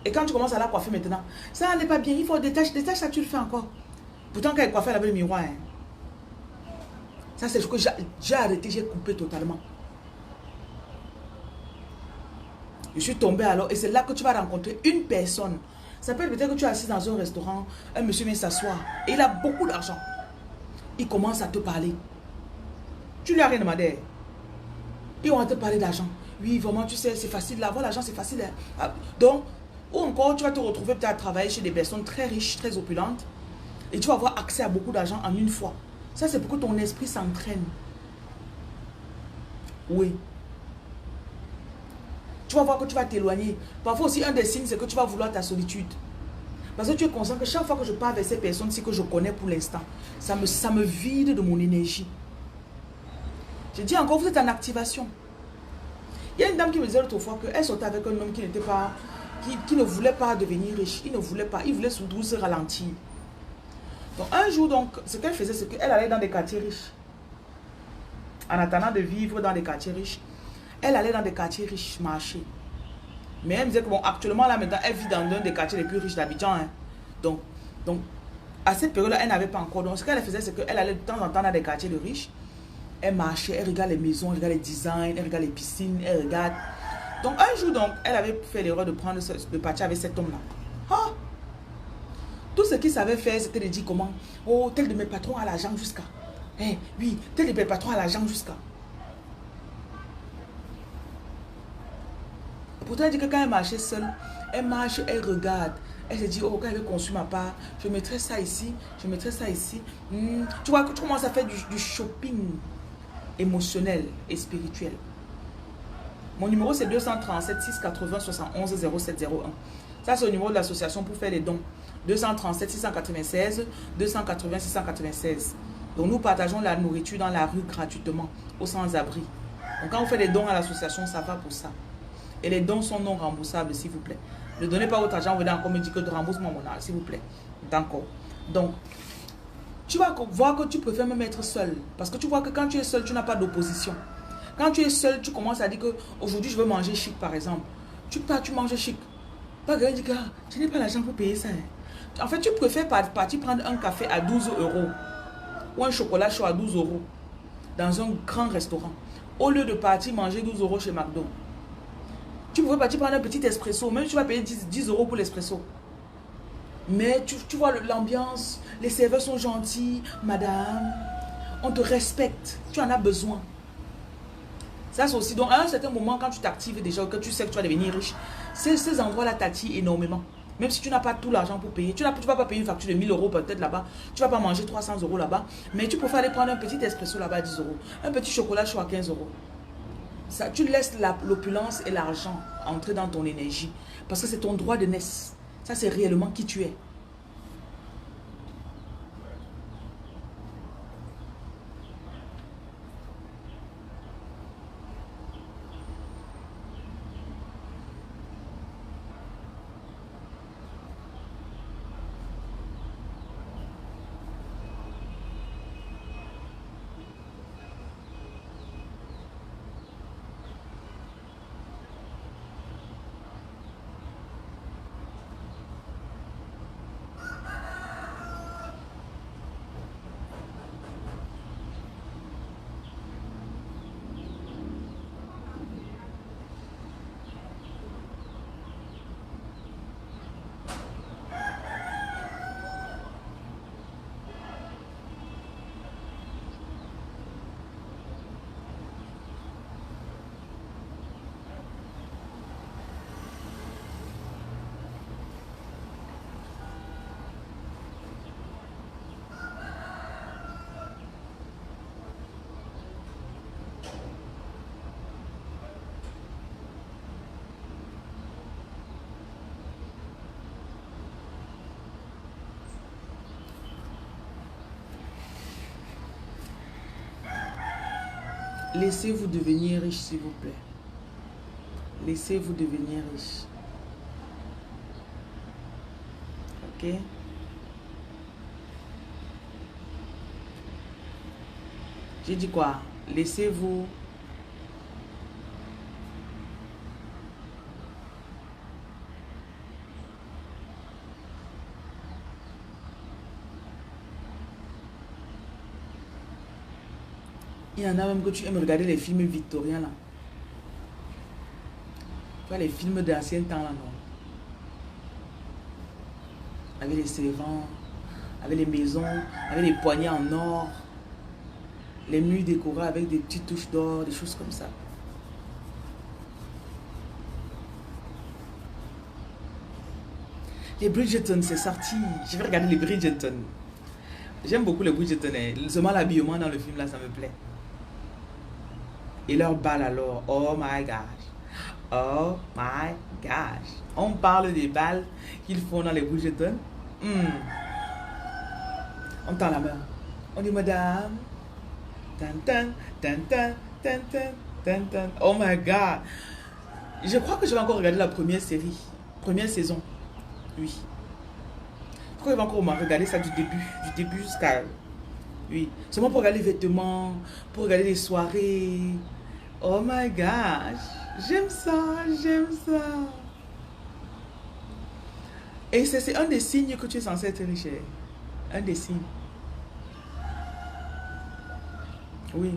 Et quand tu commences à la coiffer maintenant, ça n'est pas bien, il faut détacher, ça tu le fais encore. Pourtant, quand elle coiffait, elle avait le miroir. Hein. Ça, c'est ce que j'ai arrêté, j'ai coupé totalement. Je suis tombée alors, et c'est là que tu vas rencontrer une personne. Ça peut être peut-être que tu es assis dans un restaurant, un monsieur vient s'asseoir, et il a beaucoup d'argent. Il commence à te parler. Tu lui as rien demandé. Ils vont te parler d'argent. Oui, vraiment, tu sais, c'est facile, avoir l'argent, c'est facile. Hein. Donc, ou encore, tu vas te retrouver peut-être à travailler chez des personnes très riches, très opulentes, et tu vas avoir accès à beaucoup d'argent en une fois. Ça, c'est pour que ton esprit s'entraîne. Oui. Tu vas voir que tu vas t'éloigner. Parfois aussi, un des signes, c'est que tu vas vouloir ta solitude. Parce que tu es conscient que chaque fois que je parle avec ces personnes-ci que je connais pour l'instant, ça me vide de mon énergie. Je dis encore, vous êtes en activation. Il y a une dame qui me disait l'autre fois qu'elle sortait avec un homme qui n'était pas, qui ne voulait pas devenir riche. Il ne voulait pas, il voulait surtout se ralentir. Donc un jour, donc, ce qu'elle faisait, c'est qu'elle allait dans des quartiers riches. En attendant de vivre dans des quartiers riches, elle allait dans des quartiers riches marcher. Mais elle me disait que bon, actuellement, là, maintenant, elle vit dans un des quartiers les plus riches d'Abidjan. Hein. Donc, à cette période-là, elle n'avait pas encore. Donc, ce qu'elle faisait, c'est qu'elle allait de temps en temps dans des quartiers de riches. Elle marchait, elle regarde les maisons, elle regarde les designs, elle regarde les piscines, elle regarde. Donc, un jour, donc, elle avait fait l'erreur de partir avec cet homme-là. Ah! Tout ce qu'il savait faire, c'était de dire comment, oh, tel de mes patrons a l'argent jusqu'à. Eh, oui, tel de mes patrons a l'argent jusqu'à. Pourtant, elle dit que quand elle marchait seule, elle marche, elle regarde. Elle se dit, oh, quand elle veut construire ma part, je mettrai ça ici, je mettrai ça ici. Tu vois, tu commences à faire du shopping émotionnel et spirituel. Mon numéro, c'est 237 680 71 0701. Ça, c'est le numéro de l'association pour faire les dons. 237 696 280 696. Donc, nous partageons la nourriture dans la rue gratuitement, aux sans-abri. Donc, quand on fait des dons à l'association, ça va pour ça. Et les dons sont non remboursables, s'il vous plaît. Ne donnez pas votre argent, vous venez encore me dire que de remboursement mon argent, s'il vous plaît. D'accord. Donc, tu vas voir que tu préfères même être seul. Parce que tu vois que quand tu es seul, tu n'as pas d'opposition. Quand tu es seul, tu commences à dire que aujourd'hui je veux manger chic, par exemple. Tu pars, tu manges chic. Pas quelqu'un dit que tu n'as pas l'argent pour payer ça. En fait, tu préfères partir prendre un café à 12 € ou un chocolat chaud à 12 € dans un grand restaurant au lieu de partir manger 12 € chez McDo. Tu pouvais partir prendre un petit espresso, même si tu vas payer 10 € pour l'espresso. Mais tu vois l'ambiance, les serveurs sont gentils, madame, on te respecte, tu en as besoin. Ça c'est aussi, donc à un certain moment, quand tu t'actives déjà, que tu sais que tu vas devenir riche, ces endroits-là t'attirent énormément. Même si tu n'as pas tout l'argent pour payer, tu ne vas pas payer une facture de 1000 € peut-être là-bas, tu ne vas pas manger 300 € là-bas, mais tu peux aller prendre un petit espresso là-bas à 10 €, un petit chocolat chaud à 15 €. Ça, tu laisses l'opulence et l'argent entrer dans ton énergie. Parce que c'est ton droit de naissance. Ça, c'est réellement qui tu es. Laissez-vous devenir riche, s'il vous plaît. Laissez-vous devenir riche. Ok? J'ai dit quoi? Laissez-vous. Il y en a même que tu aimes regarder les films victoriens là. Tu vois les films d'ancien temps là, non? Avec les servants, avec les maisons, avec les poignées en or, les murs décorés avec des petites touches d'or, des choses comme ça. Les Bridgerton, c'est sorti. Je vais regarder les Bridgerton. J'aime beaucoup les Bridgerton. Seulement l'habillement dans le film là, ça me plaît. Et leur bal alors, oh my gosh. Oh my gosh. On parle des balles qu'ils font dans les Bridgerton. On tend la main. On dit madame. Tan, tan, tan, tan, tan, tan, tan, tan. Oh my god. Je crois que je vais encore regarder la première série. Première saison. Oui. Je crois que je vais encore regarder ça du début jusqu'à... Oui. Seulement pour regarder les vêtements, pour regarder les soirées. Oh my gosh. J'aime ça, j'aime ça. Et c'est un des signes que tu es censé être riche. Un des signes. Oui.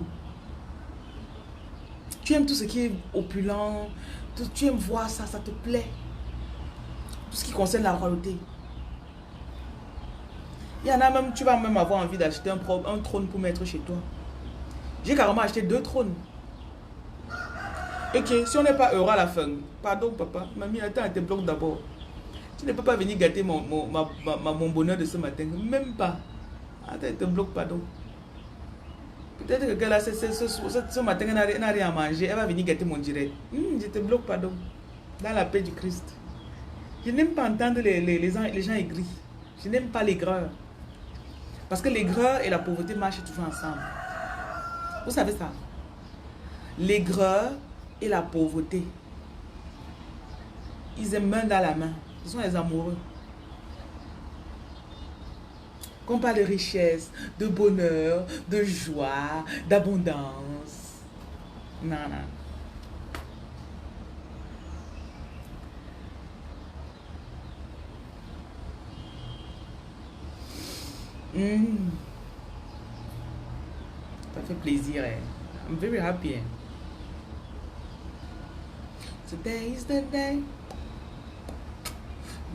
Tu aimes tout ce qui est opulent. Tu aimes voir ça, ça te plaît. Tout ce qui concerne la royauté. Il y en a même, tu vas même avoir envie d'acheter un trône pour mettre chez toi. J'ai carrément acheté 2 trônes. Ok, si on n'est pas heureux à la fin, pardon papa, mamie, attends, elle te bloque d'abord. Tu ne peux pas venir gâter mon bonheur de ce matin. Même pas. Attends, elle te bloque, pardon. Peut-être que là, ce matin, elle n'a rien à manger. Elle va venir gâter mon direct. Je te bloque, pardon. Dans la paix du Christ. Je n'aime pas entendre les gens aigris. Je n'aime pas l'aigreur. Parce que l'aigreur et la pauvreté marchent toujours ensemble. Vous savez ça? L'aigreur et la pauvreté, ils aiment main dans la main. Ils sont les amoureux. Qu'on parle de richesse, de bonheur, de joie, d'abondance. Non, non. Ça fait plaisir. I'm very happy. Today is the day.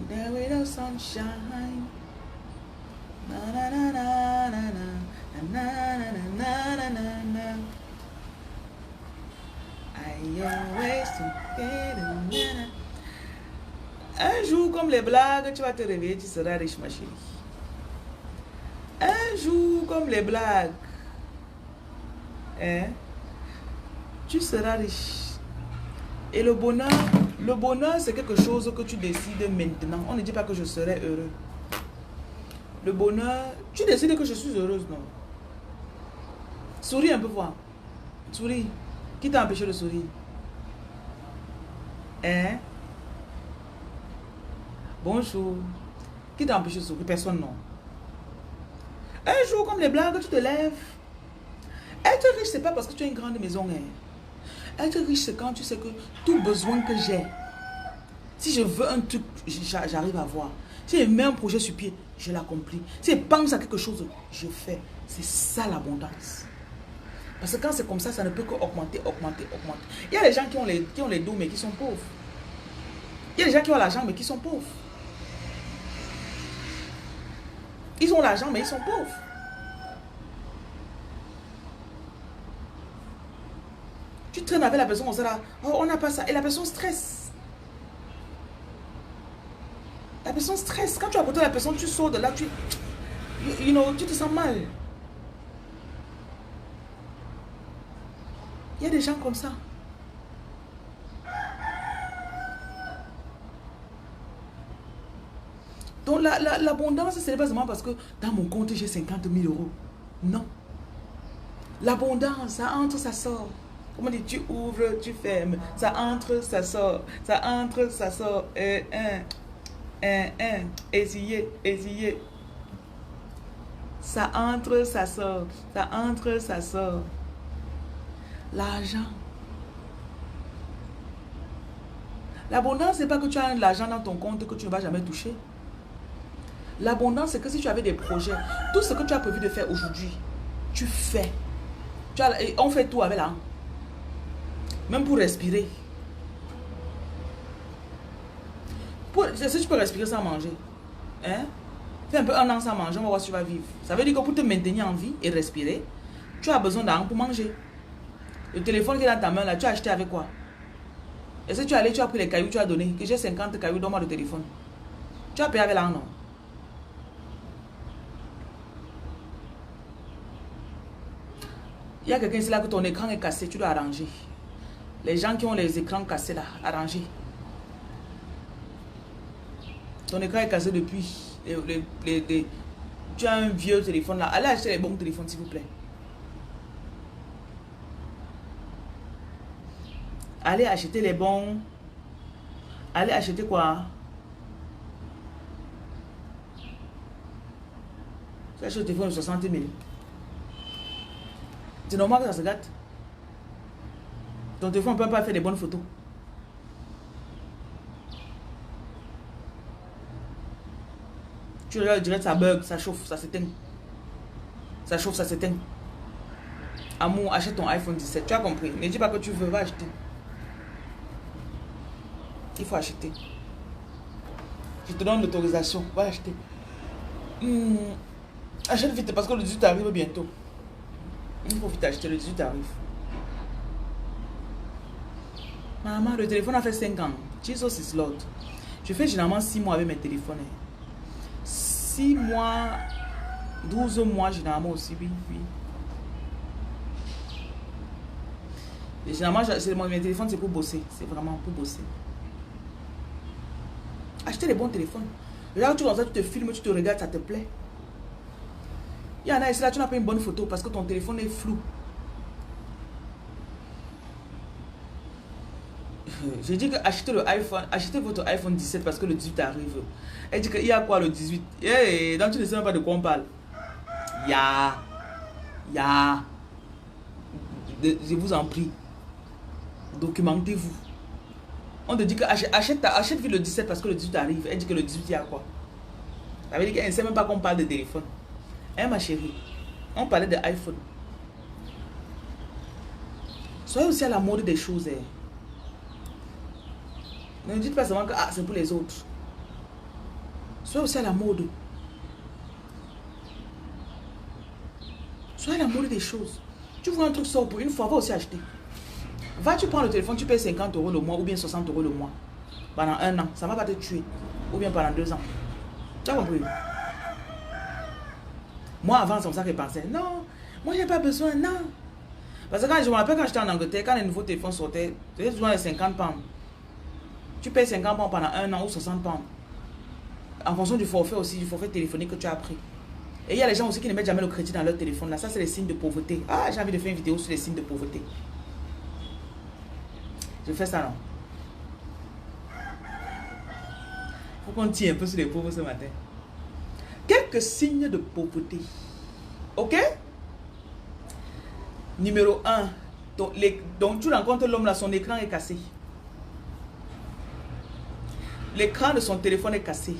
There with no sunshine. Na na na na na na na na na na na na. I always together. Un jour comme les blagues, tu vas te réveiller, tu seras riche, ma chérie. Un jour comme les blagues, hein, tu seras riche. Et le bonheur c'est quelque chose que tu décides maintenant. On ne dit pas que je serai heureux. Le bonheur, tu décides que je suis heureuse, non? Souris un peu, voir. Souris. Qui t'a empêché de sourire? Hein? Bonjour. Qui t'a empêché de sourire? Personne, non. Un jour, comme les blagues, tu te lèves. Être riche, c'est pas parce que tu as une grande maison. Hein. Être riche, c'est quand tu sais que tout besoin que j'ai, si je veux un truc, j'arrive à voir. Si je mets un projet sur pied, je l'accomplis. Si je pense à quelque chose, je fais. C'est ça l'abondance. Parce que quand c'est comme ça, ça ne peut qu'augmenter, augmenter, augmenter. Il y a des gens qui ont les dos, mais qui sont pauvres. Il y a des gens qui ont l'argent, mais qui sont pauvres. Ils ont l'argent, mais ils sont pauvres. Tu traînes avec la personne, on n'a pas ça. Et la personne stresse. La personne stresse. Quand tu as côté la personne, tu sors de là, tu te sens mal. Il y a des gens comme ça. Donc l'abondance, ce n'est pas seulement parce que dans mon compte, j'ai 50 000 euros. Non. L'abondance, ça entre, ça sort. Comment dire, tu ouvres, tu fermes. Ça entre, ça sort. Ça entre, ça sort. Essayez, essayez. Ça entre, ça sort. Ça entre, ça sort. L'argent. L'abondance, c'est pas que tu as de l'argent dans ton compte que tu ne vas jamais toucher. L'abondance, c'est que si tu avais des projets, tout ce que tu as prévu de faire aujourd'hui, tu fais. On fait tout avec l'argent. Même pour respirer. Si tu peux respirer sans manger, hein? Fais un peu un an sans manger, on va voir si tu vas vivre. Ça veut dire que pour te maintenir en vie et respirer, tu as besoin d'argent pour manger. Le téléphone qui est dans ta main, là, tu as acheté avec quoi? Est-ce que tu es allé, tu as pris les cailloux, tu as donné? Que j'ai 50 cailloux, donne-moi le téléphone. Tu as payé avec l'argent, non? Il y a quelqu'un ici là que ton écran est cassé, tu dois arranger. Les gens qui ont les écrans cassés là, arranger. Ton écran est cassé depuis. Tu as un vieux téléphone là. Allez acheter les bons téléphones s'il vous plaît. Allez acheter les bons. Allez acheter quoi? Tu achètes un téléphone de 60 000. C'est normal que ça se gâte. Ton téléphone ne peut pas faire des bonnes photos. Tu regardes direct, ça bug, ça chauffe, ça s'éteint. Ça chauffe, ça s'éteint. Amour, achète ton iPhone 17. Tu as compris? Ne dis pas que tu veux, va acheter. Il faut acheter. Je te donne l'autorisation, va acheter. Achète vite parce que le 18 arrive bientôt. Il faut vite acheter, le 18 arrive. Maman, le téléphone a fait 5 ans. Jesus is Lord. Je fais généralement 6 mois avec mes téléphones. 6 mois, 12 mois généralement aussi, oui, oui. Et généralement, mes téléphones, c'est pour bosser. C'est vraiment pour bosser. Achetez les bons téléphones. Là où tu te filmes, tu te regardes, ça te plaît. Il y en a ici, là, tu n'as pas une bonne photo parce que ton téléphone est flou. J'ai dit que achetez votre iPhone 17 parce que le 18 arrive. Elle dit qu'il y a quoi le 18? Hey, donc tu ne sais même pas de quoi on parle. Je vous en prie. Documentez-vous. On te dit que achète vite le 17 parce que le 18 arrive. Elle dit que le 18 il y a quoi? Ça veut dire qu'elle ne sait même pas qu'on parle de téléphone. Hein ma chérie? On parlait de iPhone. Soyez aussi à la mode des choses. Hein. Ne dites pas seulement que c'est pour les autres. Soyez aussi à la mode. Soyez à la mode des choses. Tu vois un truc sort pour une fois, va aussi acheter. Va, tu prends le téléphone, tu payes 50 € le mois ou bien 60 € le mois. Pendant 1 an, ça ne va pas te tuer. Ou bien pendant 2 ans. Tu as compris? Moi avant, c'est comme ça que je pensais. Non, moi j'ai pas besoin, non. Parce que quand je me rappelle quand j'étais en Angleterre, quand les nouveaux téléphones sortaient, tu avais besoin de 50 pounds. Tu payes 50 pounds pendant 1 an ou 60 pounds. En fonction du forfait aussi, du forfait téléphonique que tu as pris. Et il y a les gens aussi qui ne mettent jamais le crédit dans leur téléphone. Là, ça c'est les signes de pauvreté. Ah, j'ai envie de faire une vidéo sur les signes de pauvreté. Je fais ça non. Faut qu'on tire un peu sur les pauvres ce matin. Quelques signes de pauvreté. Ok? Numéro 1. Donc tu rencontres l'homme là, son écran est cassé. L'écran de son téléphone est cassé.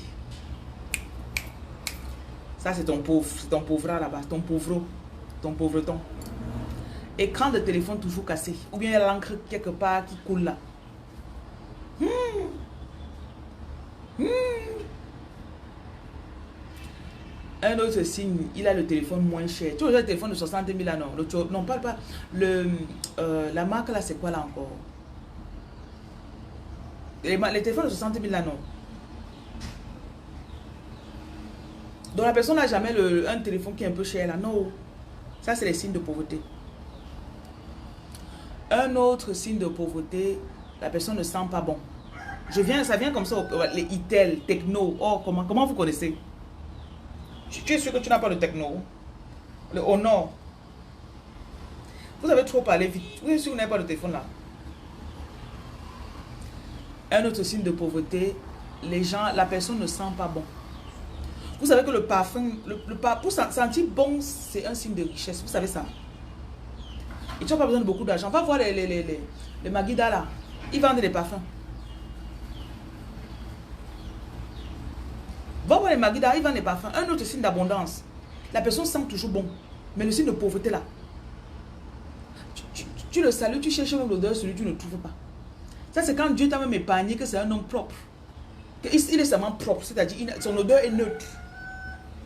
Ça c'est ton pauvre, c'est ton pauvre là-bas, ton pauvreau, ton pauvreton. Écran de téléphone toujours cassé. Ou bien il y a l'encre quelque part qui coule là. Un autre signe, il a le téléphone moins cher. Tu vois le téléphone de 60 000 là, non. Non, parle pas. La marque là, c'est quoi là encore? Les téléphones de 60 000 là, non. Donc la personne n'a jamais un téléphone qui est un peu cher là. Non. Ça, c'est les signes de pauvreté. Un autre signe de pauvreté, la personne ne sent pas bon. Ça vient comme ça, les Itel, Techno. Oh, comment vous connaissez? Tu es sûr que tu n'as pas de Techno? Le Honor. Vous avez trop parlé vite. Oui, si vous n'avez pas de téléphone là. Un autre signe de pauvreté, les gens, la personne ne sent pas bon. Vous savez que le parfum, pour sentir bon, c'est un signe de richesse. Vous savez ça. Et tu n'as pas besoin de beaucoup d'argent. Va voir les Magida là. Ils vendent des parfums. Va voir les Magida, ils vendent des parfums. Un autre signe d'abondance. La personne sent toujours bon. Mais le signe de pauvreté là. Tu le salues, tu cherches même l'odeur, celui que tu ne trouves pas. Ça, c'est quand Dieu t'a même épargné que c'est un homme propre. Il est seulement propre, c'est-à-dire son odeur est neutre.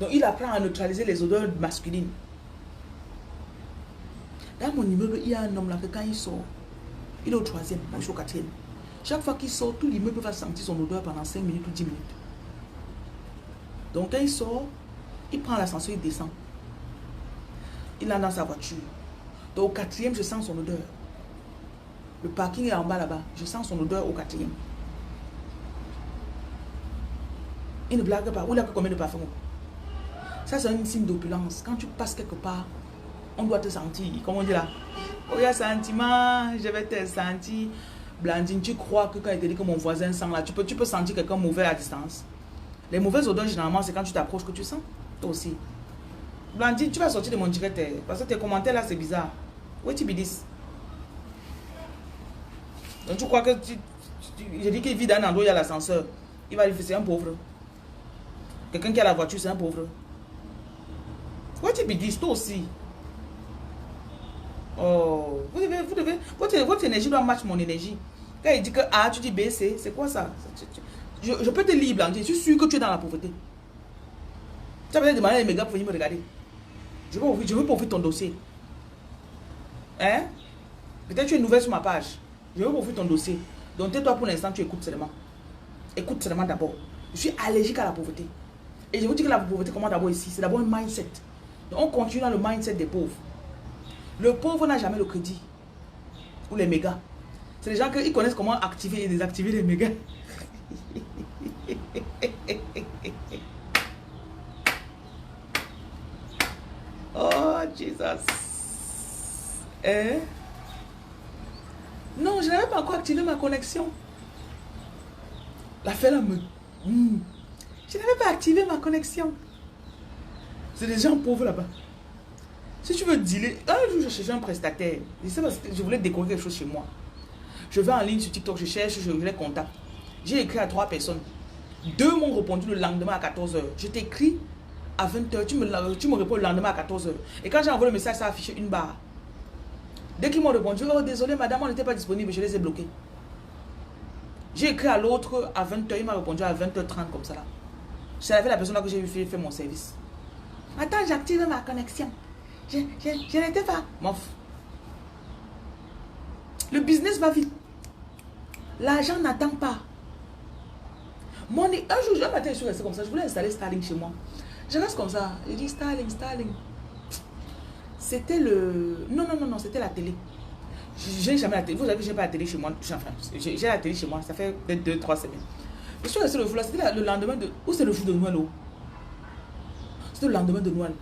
Donc, il apprend à neutraliser les odeurs masculines. Dans mon immeuble, il y a un homme là que quand il sort, il est au 3e, moi je suis au 4e. Chaque fois qu'il sort, tout l'immeuble va sentir son odeur pendant 5 minutes ou 10 minutes. Donc, quand il sort, il prend l'ascenseur, il descend. Il est dans sa voiture. Donc, au 4e, je sens son odeur. Le parking est en bas là-bas. Je sens son odeur au 4e. Il ne blague pas. Où il a combien de parfums? Ça, c'est un signe d'opulence. Quand tu passes quelque part, on doit te sentir. Comment on dit là? Oh, il y a sentiment, je vais te sentir. Blandine, tu crois que quand il te dit que mon voisin sent là, tu peux sentir quelqu'un mauvais à distance. Les mauvaises odeurs, généralement, c'est quand tu t'approches que tu sens. Toi aussi. Blandine, tu vas sortir de mon direct. Parce que tes commentaires là, c'est bizarre. Où tu me dis? Donc tu crois que je dis qu'il vit dans un endroit où il y a l'ascenseur. Il va dire c'est un pauvre. Quelqu'un qui a la voiture, c'est un pauvre. What you be this, toi aussi? Oh, votre énergie doit matcher mon énergie. Quand il dit que A, tu dis B, C, c'est quoi ça? Je peux te lire, Blanche, je suis sûr que tu es dans la pauvreté. Tu as besoin de demander à les mégas pour venir me regarder. Je veux pas ouvrir ton dossier. Hein? Peut-être tu es nouvelle sur ma page. Je veux ouvrir ton dossier. Donc tais-toi pour l'instant, tu écoutes seulement. Écoute seulement d'abord. Je suis allergique à la pauvreté. Et je vous dis que la pauvreté, comment d'abord ici? C'est d'abord un mindset. Donc on continue dans le mindset des pauvres. Le pauvre n'a jamais le crédit. Ou les mégas. C'est les gens qui connaissent comment activer et désactiver les mégas. Oh, Jesus. Hein? Non, je n'avais pas encore activé ma connexion. La fête là me... Je n'avais pas activé ma connexion. C'est des gens pauvres là-bas. Si tu veux dealer... Un jour, je cherchais un prestataire. Je voulais décorer quelque chose chez moi. Je vais en ligne sur TikTok, je cherche, je les contacte. J'ai écrit à 3 personnes. 2 m'ont répondu le lendemain à 14 h. Je t'écris à 20 h. Tu me réponds le lendemain à 14 h. Et quand j'ai envoyé le message, ça a affiché une barre. Dès qu'ils m'ont répondu, oh désolé madame, on n'était pas disponible, je les ai bloqués. J'ai écrit à l'autre à 20 h, il m'a répondu à 20 h 30 comme ça là. C'est avec la personne là que j'ai eu fait mon service. Attends, j'active ma connexion. Je n'étais pas... Mof. Le business va vite. L'argent n'attend pas. Un jour, un matin, je suis resté comme ça. Je voulais installer Starlink chez moi. Je reste comme ça. J'ai dit Starlink. C'était le... Non, c'était la télé. J'ai jamais la télé. Vous savez que j'ai pas la télé chez moi. Enfin, j'ai la télé chez moi. Ça fait peut-être 2-3 semaines. Je suis resté le jour là. C'était le lendemain de... Où c'est le jour de Noël? C'était le lendemain de Noël.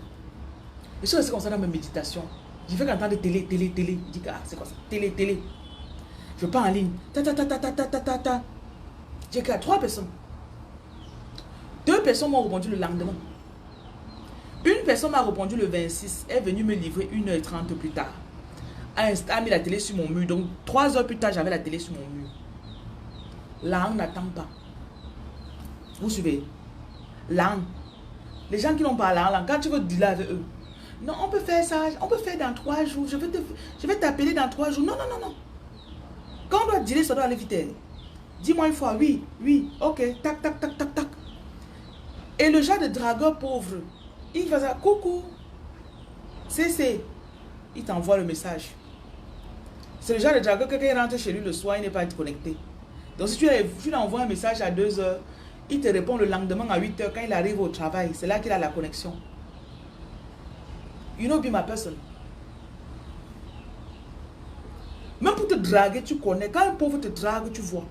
Je suis resté comme ça dans mes méditations. J'ai fait qu'entendre télé. Je dis ah, c'est quoi ça? Télé. Je pars en ligne. J'ai écrit à 3 personnes. 2 personnes m'ont répondu le lendemain. Une personne m'a répondu le 26. Elle est venue me livrer 1 h 30 plus tard. A mis la télé sur mon mur. Donc 3 heures plus tard, j'avais la télé sur mon mur. Là, on n'attend pas. Vous suivez? Langue. Les gens qui n'ont pas la langue, quand tu veux dealer avec eux. Non, on peut faire ça. On peut faire dans 3 jours. Je vais t'appeler dans 3 jours. Non. Quand on doit dealer, ça doit aller vite. Dis-moi une fois, oui, ok, tac. Et le genre de dragueur pauvre, il va dire, coucou, c'est, il t'envoie le message. C'est le genre de dragueur que quand il rentre chez lui le soir, il n'est pas connecté. Donc si tu lui envoies un message à 2 h, il te répond le lendemain à 8 h quand il arrive au travail. C'est là qu'il a la connexion. You know, be my person. Même pour te draguer, tu connais. Quand un pauvre te drague, tu vois.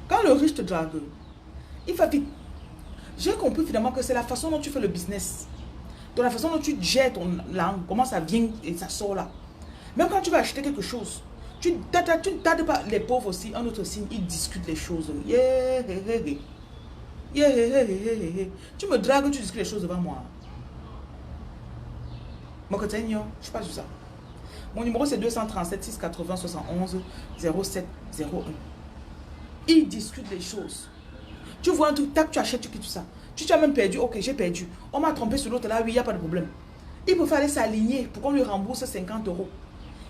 Quand le riche te drague, il va vite. J'ai compris finalement que c'est la façon dont tu fais le business. De la façon dont tu gères ton langue, comment ça vient et ça sort là. Même quand tu vas acheter quelque chose, tu ne tardes pas. Les pauvres aussi, un autre signe, ils discutent les choses. Yeah, hey, hey, hey. Yeah, hey, hey, hey, hey, hey. Tu me dragues, tu discutes les choses devant moi. Moi, je ne suis pas sur ça. Mon numéro, c'est 237 680 71 07 01. Ils discutent les choses. Tu vois un truc, tac, tu achètes, tu quittes tout ça. Tu as même perdu, ok, j'ai perdu. On m'a trompé sur l'autre là, oui, il n'y a pas de problème. Il peut aller s'aligner pour qu'on lui rembourse 50 euros.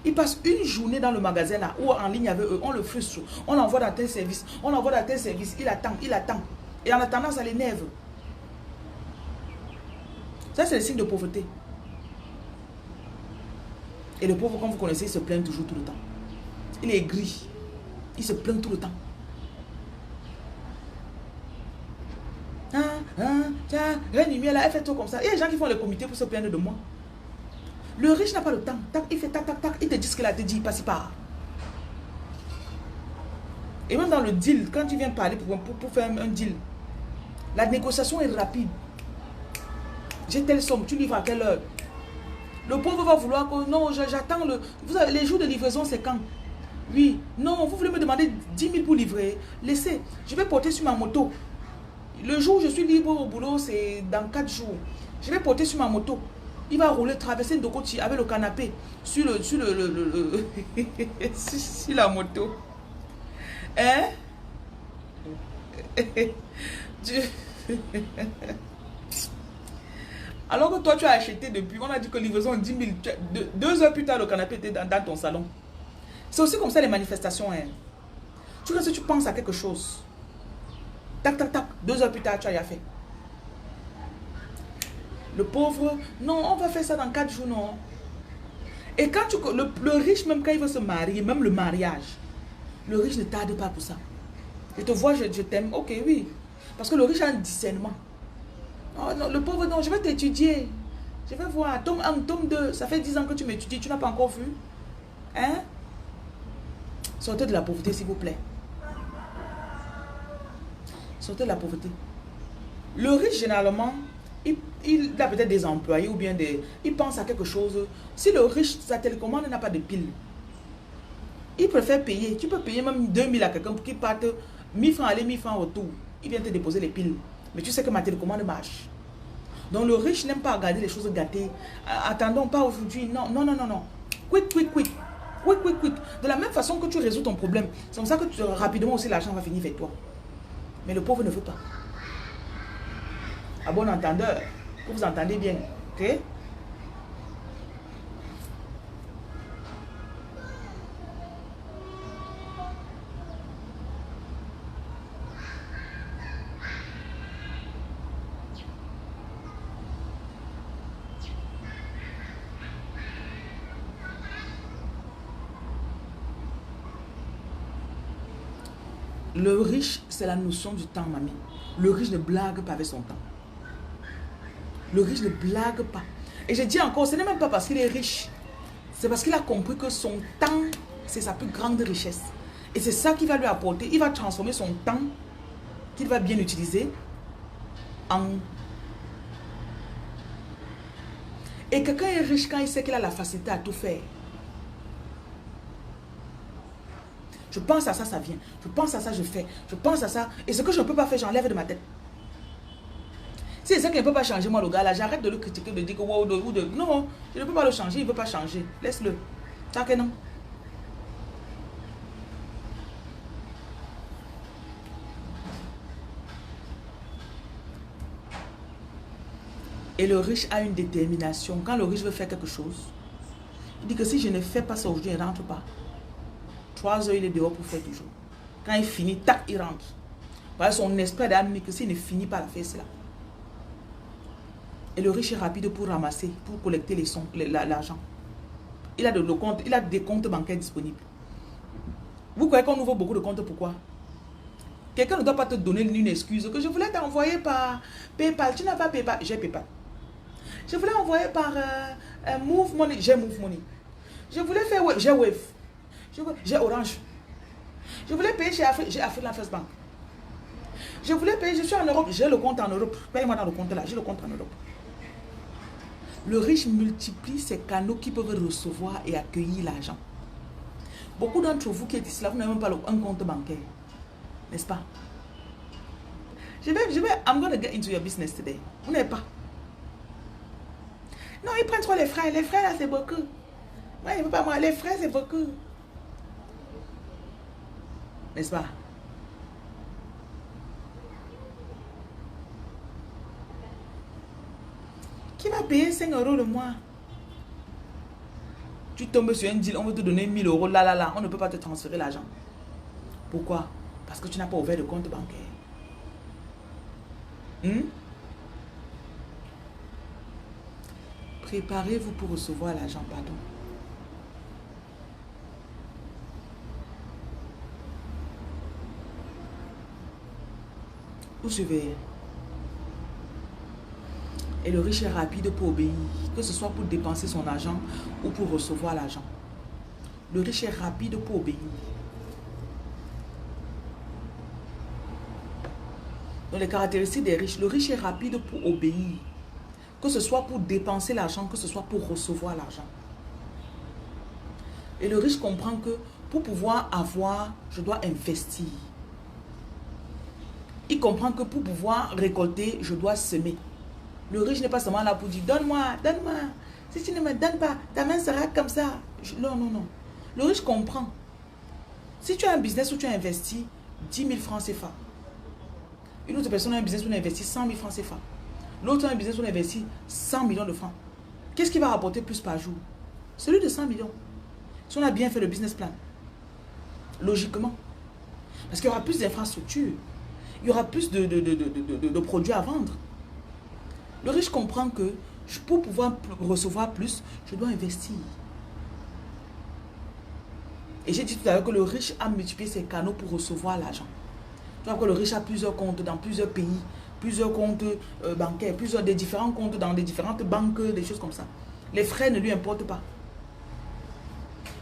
Il passe une journée dans le magasin là, ou en ligne avec eux, on le frustre, on l'envoie dans tel service, on l'envoie dans tel service, il attend, il attend. Et en attendant, ça l'énerve. Ça, c'est le signe de pauvreté. Et le pauvre, comme vous connaissez, il se plaint toujours tout le temps. Il est gris. Il se plaint tout le temps. Tiens, Rémi, là, elle fait tout comme ça. Il y a des gens qui font le comité pour se plaindre de moi. Le riche n'a pas le temps. Tac, il fait tac, tac, tac. Il te dit ce qu'il a te dit, il passe, il part. Et même dans le deal, quand tu viens parler pour faire un deal, la négociation est rapide. J'ai telle somme, tu livres à quelle heure? Le pauvre va vouloir que non, j'attends les jours de livraison, c'est quand? Oui, non, vous voulez me demander 10 000 pour livrer? Laissez, je vais porter sur ma moto. Le jour où je suis libre au boulot, c'est dans 4 jours. Je vais porter sur ma moto. Il va rouler, traverser Ndokoti avec le canapé sur sur la moto. Hein? Alors que toi, tu as acheté depuis, on a dit que livraison 10 000, 2 heures plus tard, le canapé était dans ton salon. C'est aussi comme ça les manifestations. Hein. Tu restes, tu penses à quelque chose. Tac, tac, tac, 2 heures plus tard, tu as fait. Le pauvre, non, on va faire ça dans 4 jours, non. Et quand le riche, même quand il veut se marier, même le mariage, le riche ne tarde pas pour ça. Je te vois, je t'aime, ok, oui. Parce que le riche a un discernement. Oh non, le pauvre, non, je vais t'étudier. Je vais voir, tome 1, tome 2, ça fait 10 ans que tu m'étudies, tu n'as pas encore vu. Hein? Sortez de la pauvreté, s'il vous plaît. Sortez de la pauvreté. Le riche, généralement, il a peut-être des employés ou bien il pense à quelque chose. Si le riche, sa télécommande n'a pas de pile, il préfère payer. Tu peux payer même 2 000 à quelqu'un pour qu'il parte 1 000 francs aller, 1 000 francs retour. Il vient te déposer les piles. Mais tu sais que ma télécommande marche. Donc le riche n'aime pas regarder les choses gâtées. Attendons, pas aujourd'hui. Non, non, non, non, non. Quick, quick, quick. Quick, quick, quick. De la même façon que tu résous ton problème. C'est comme ça que rapidement aussi l'argent va finir avec toi. Mais le pauvre ne veut pas. À bon entendeur, que vous entendez bien. Ok? Le riche, c'est la notion du temps, mamie. Le riche ne blague pas avec son temps. Le riche ne blague pas. Et je dis encore, ce n'est même pas parce qu'il est riche. C'est parce qu'il a compris que son temps, c'est sa plus grande richesse. Et c'est ça qui va lui apporter. Il va transformer son temps, qu'il va bien utiliser, en... Et quelqu'un est riche quand il sait qu'il a la facilité à tout faire. Je pense à ça, ça vient. Je pense à ça, je fais. Je pense à ça. Et ce que je ne peux pas faire, j'enlève de ma tête. Si c'est ça qui ne peut pas changer, moi, le gars, là, j'arrête de le critiquer, de dire que wow, non, je ne peux pas le changer, il ne peut pas changer. Laisse-le. Ça que non. Et le riche a une détermination. Quand le riche veut faire quelque chose, il dit que si je ne fais pas ça aujourd'hui, il ne rentre pas. 3 heures, il est dehors pour faire toujours. Quand il finit, tac, il rentre. Parce que son esprit a mis que s'il ne finit pas la faire, c'est là. Et le riche est rapide pour ramasser, pour collecter l'argent. Il a des comptes bancaires disponibles. Vous croyez qu'on ouvre beaucoup de comptes, pourquoi? Quelqu'un ne doit pas te donner une excuse que je voulais t'envoyer par PayPal. Tu n'as pas PayPal. J'ai PayPal. Je voulais envoyer par Move Money. J'ai Move Money. Je voulais faire Wave. J'ai Wave. J'ai Orange. Je voulais payer chez African First Bank. Je voulais payer, je suis en Europe. J'ai le compte en Europe. Paye-moi dans le compte là. J'ai le compte en Europe. Le riche multiplie ses canaux qui peuvent recevoir et accueillir l'argent. Beaucoup d'entre vous qui êtes ici, là, vous n'avez même pas un compte bancaire. N'est-ce pas? I'm going to get into your business today. Vous n'avez pas. Non, ils prennent trop les frais. Les frais, là, c'est beaucoup. Ouais, il ne veut pas moi. Les frais, c'est beaucoup. N'est-ce pas? Qui va payer 5 € le mois? Tu tombes sur un deal, on veut te donner 1000 € là. On ne peut pas te transférer l'argent. Pourquoi? Parce que tu n'as pas ouvert de compte bancaire. Préparez-vous pour recevoir l'argent, pardon. Vous suivez. Et le riche est rapide pour obéir, que ce soit pour dépenser son argent ou pour recevoir l'argent. Le riche est rapide pour obéir. Donc les caractéristiques des riches, le riche est rapide pour obéir, que ce soit pour dépenser l'argent, que ce soit pour recevoir l'argent. Et le riche comprend que pour pouvoir avoir, je dois investir. Il comprend que pour pouvoir récolter, je dois semer. Le riche n'est pas seulement là pour dire, donne-moi, donne-moi. Si tu ne me donnes pas, ta main sera comme ça. Non. Le riche comprend. Si tu as un business où tu as investi 10 000 francs CFA, une autre personne a un business où elle a investi 100 000 francs CFA, l'autre a un business où elle a investi 100 millions de francs. Qu'est-ce qui va rapporter plus par jour? Celui de 100 millions. Si on a bien fait le business plan, logiquement. Parce qu'il y aura plus d'infrastructures. Il y aura plus de produits à vendre. Le riche comprend que pour pouvoir recevoir plus, je dois investir. Et j'ai dit tout à l'heure que le riche a multiplié ses canaux pour recevoir l'argent. Tu vois que le riche a plusieurs comptes dans plusieurs pays, plusieurs comptes bancaires, des différents comptes dans des différentes banques, des choses comme ça. Les frais ne lui importent pas.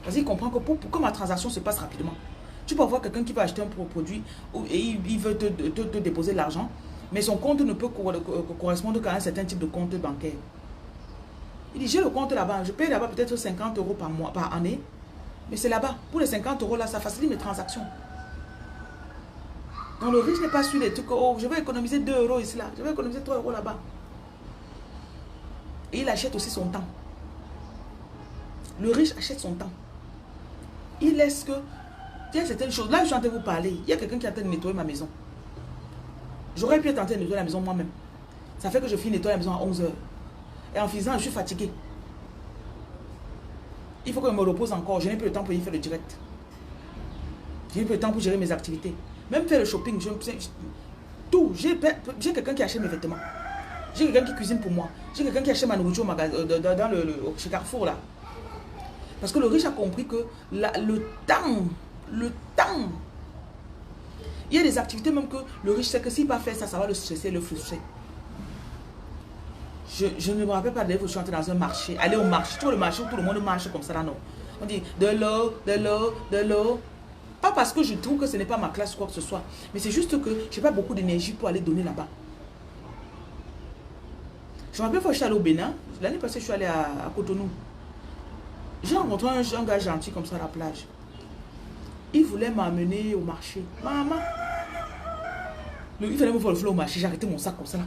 Parce qu'il comprend que pour ma transaction se passe rapidement. Tu peux avoir quelqu'un qui va acheter un produit et il veut te déposer de l'argent, mais son compte ne peut correspondre qu'à un certain type de compte bancaire. Il dit, j'ai le compte là-bas, je paye là-bas peut-être 50 € par mois, par année, mais c'est là-bas. Pour les 50 € là, ça facilite mes transactions. Donc le riche n'est pas sur les trucs, oh, je vais économiser 2 € ici là, je vais économiser 3 € là-bas. Et il achète aussi son temps. Le riche achète son temps. Il laisse que, il y a certaines choses, là je suis en train de vous parler, il y a quelqu'un qui est en train de nettoyer ma maison. J'aurais pu être en train de nettoyer la maison moi-même. Ça fait que je finis de nettoyer la maison à 11 h. Et en faisant, je suis fatigué. Il faut que je me repose encore. Je n'ai plus le temps pour y faire le direct. Je n'ai plus le temps pour gérer mes activités. Même faire le shopping. Tout. J'ai quelqu'un qui achète mes vêtements. J'ai quelqu'un qui cuisine pour moi. J'ai quelqu'un qui achète ma nourriture au magasin, chez Carrefour là. Parce que le riche a compris que le temps. Il y a des activités même que le riche sait que s'il va faire ça, ça va le stresser, le frustrer. Je ne me rappelle pas d'ailleurs que je suis entrée dans un marché. Aller au marché, tu vois le marché où tout le monde marche comme ça là, non. On dit de l'eau. Pas parce que je trouve que ce n'est pas ma classe ou quoi que ce soit. Mais c'est juste que je n'ai pas beaucoup d'énergie pour aller donner là-bas. Je me rappelle quand je suis allée au Bénin. L'année passée, je suis allée à Cotonou. J'ai rencontré un gars gentil comme ça à la plage. Il voulait m'amener au marché. Maman. Il fallait me faire le flot au marché. J'ai arrêté mon sac comme ça là.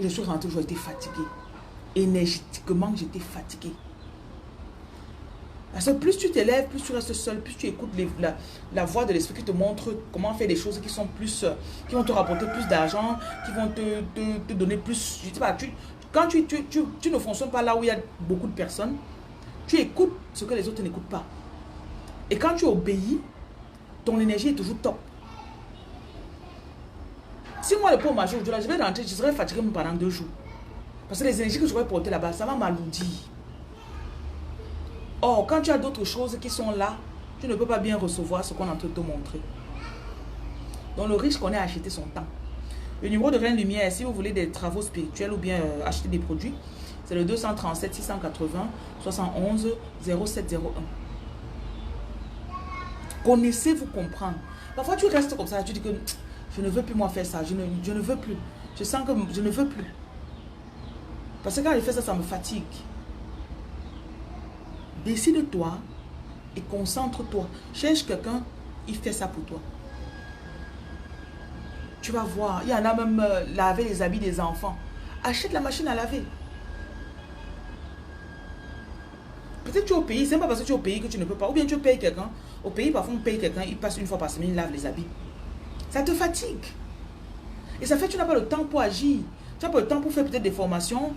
Je suis rentrée, j'ai été fatiguée. Énergétiquement, j'étais fatiguée. Parce que plus tu t'élèves, plus tu restes seul, plus tu écoutes la voix de l'esprit qui te montre comment faire des choses qui sont plus, qui vont te rapporter plus d'argent, qui vont te donner plus. Je sais pas, quand tu ne fonctionnes pas là où il y a beaucoup de personnes, tu écoutes ce que les autres n'écoutent pas. Et quand tu obéis, ton énergie est toujours top. Si moi, le pot marché aujourd'hui, je vais rentrer, je serai fatigué pendant 2 jours. Parce que les énergies que j'aurais portées là-bas, ça va m'alourdir. Or, quand tu as d'autres choses qui sont là, tu ne peux pas bien recevoir ce qu'on est en train de te montrer. Donc, le riche connaît acheter son temps. Le numéro de Reine Lumière, si vous voulez des travaux spirituels ou bien acheter des produits, c'est le 237 680 71 0701. Connaissez-vous comprendre. Parfois, tu restes comme ça, tu dis que je ne veux plus moi faire ça, je ne veux plus. Je sens que je ne veux plus. Parce que quand je fais ça, ça me fatigue. Décide-toi et concentre-toi. Cherche quelqu'un, il fait ça pour toi. Tu vas voir, il y en a même laver les habits des enfants. Achète la machine à laver. Peut-être que tu es au pays, c'est pas parce que tu es au pays que tu ne peux pas. Ou bien tu payes quelqu'un. Au pays, parfois on paye quelqu'un, il passe une fois par semaine, il lave les habits. Ça te fatigue. Et ça fait que tu n'as pas le temps pour agir. Tu n'as pas le temps pour faire peut-être des formations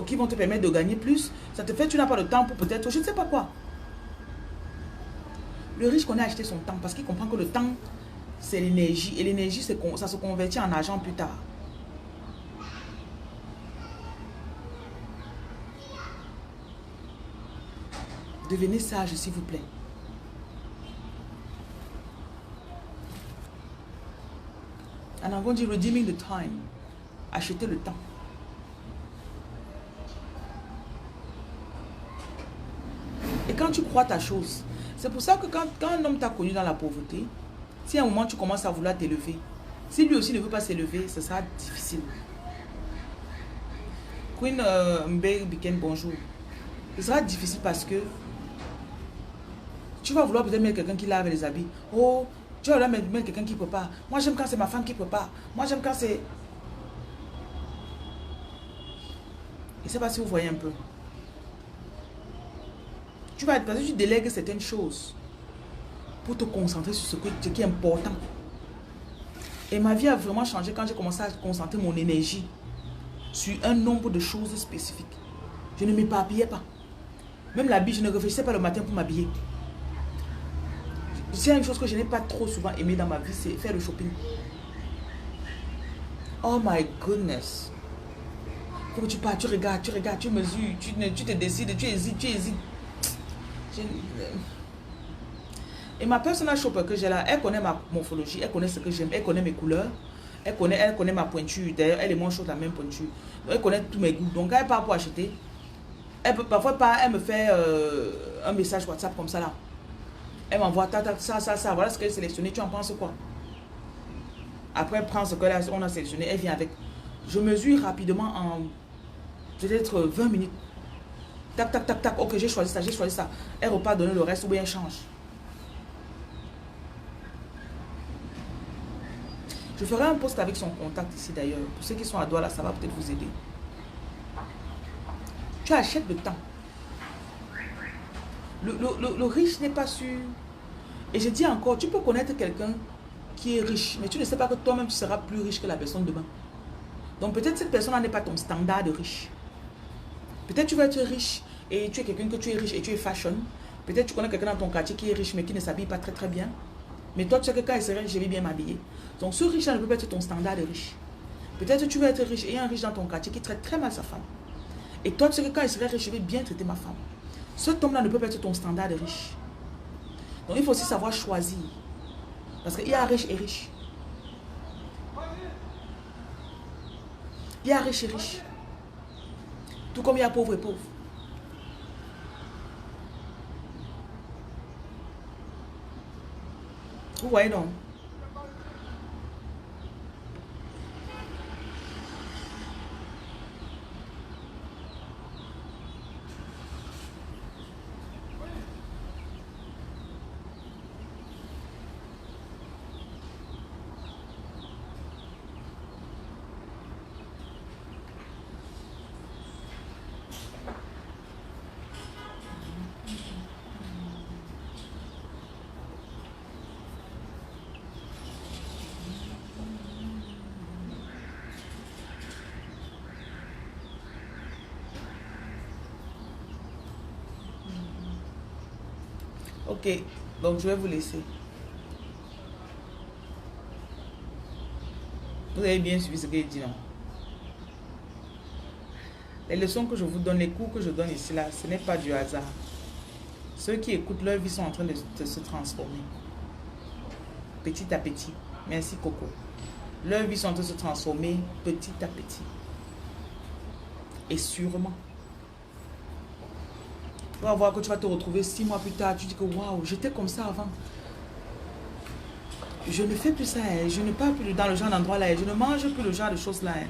qui vont te permettre de gagner plus. Ça te fait que tu n'as pas le temps pour peut-être, je ne sais pas quoi. Le riche connaît acheter son temps parce qu'il comprend que le temps, c'est l'énergie. Et l'énergie, ça se convertit en argent plus tard. Devenez sage, s'il vous plaît. En anglais, on dit redeeming the time. Acheter le temps. Et quand tu crois ta chose, c'est pour ça que quand un homme t'a connu dans la pauvreté, si à un moment tu commences à vouloir t'élever, si lui aussi ne veut pas s'élever, ce sera difficile. Queen Mbe Biken, bonjour. Ce sera difficile parce que tu vas vouloir peut-être mettre quelqu'un qui lave les habits. Oh, tu vas vouloir mettre quelqu'un qui prépare. Moi, j'aime quand c'est ma femme qui prépare. Moi, j'aime quand c'est... Je ne sais pas si vous voyez un peu. Parce que tu délègues certaines choses pour te concentrer sur ce qui est important. Et ma vie a vraiment changé quand j'ai commencé à concentrer mon énergie sur un nombre de choses spécifiques. Je ne m'éparpillais pas. Même l'habit, je ne réfléchissais pas le matin pour m'habiller. C'est une chose que je n'ai pas trop souvent aimé dans ma vie, c'est faire le shopping. Oh my goodness. Faut que tu pars, tu regardes, tu mesures, tu te décides, tu hésites. Et ma personal shopper que j'ai là, elle connaît ma morphologie, elle connaît ce que j'aime, elle connaît mes couleurs, elle connaît ma pointure. D'ailleurs, elle et moi, la même pointure. Donc, elle connaît tous mes goûts. Donc, quand elle part pour acheter, parfois, elle me fait un message WhatsApp comme ça là. Elle m'envoie ça, voilà ce qu'elle a sélectionné, tu en penses quoi? Après, elle prend ce qu'on a sélectionné, elle vient avec. Je mesure rapidement en peut-être 20 minutes. Tac, tac, tac, tac, ok, j'ai choisi ça. Elle repart donner le reste ou bien elle change. Je ferai un post avec son contact ici d'ailleurs. Pour ceux qui sont à Douala, ça va peut-être vous aider. Tu achètes le temps. Le riche n'est pas sûr. Et je dis encore, tu peux connaître quelqu'un qui est riche, mais tu ne sais pas que toi-même tu seras plus riche que la personne demain. Donc peut-être cette personne n'est pas ton standard de riche. Peut-être tu vas être riche et tu es quelqu'un que tu es riche et tu es fashion. Peut-être tu connais quelqu'un dans ton quartier qui est riche mais qui ne s'habille pas très très bien. Mais toi tu sais que quand il serait riche, je vais bien m'habiller. Donc ce riche-là ne peut pas être ton standard de riche. Peut-être tu vas être riche et il y a un riche dans ton quartier qui traite très mal sa femme. Et toi tu sais que quand il serait riche, je vais bien traiter ma femme. Cet homme-là ne peut pas être ton standard de riche. Donc il faut aussi savoir choisir. Parce qu'il y a riche et riche. Il y a riche et riche. Tout comme il y a pauvre et pauvre. Vous voyez donc? Ok, donc je vais vous laisser. Vous avez bien suivi ce que j'ai dit, non? Les leçons que je vous donne, les cours que je donne ici, là, ce n'est pas du hasard. Ceux qui écoutent, leur vie sont en train de se transformer. Petit à petit. Merci, Coco. Leur vie sont en train de se transformer petit à petit. Et sûrement. Tu vas voir que tu vas te retrouver 6 mois plus tard. Tu dis que waouh, j'étais comme ça avant. Je ne fais plus ça. Hein. Je ne pars plus dans le genre d'endroit là. Je ne mange plus le genre de choses là. Hein.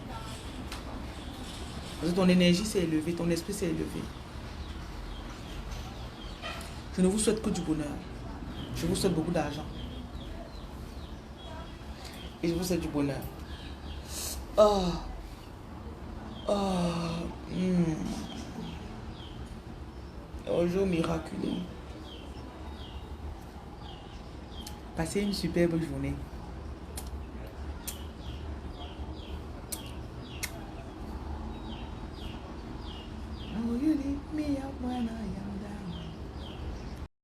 Parce que ton énergie s'est élevée, ton esprit s'est élevé. Je ne vous souhaite que du bonheur. Je vous souhaite beaucoup d'argent. Et je vous souhaite du bonheur. Oh. Oh. Oh, jour miraculeux. Passez une superbe journée.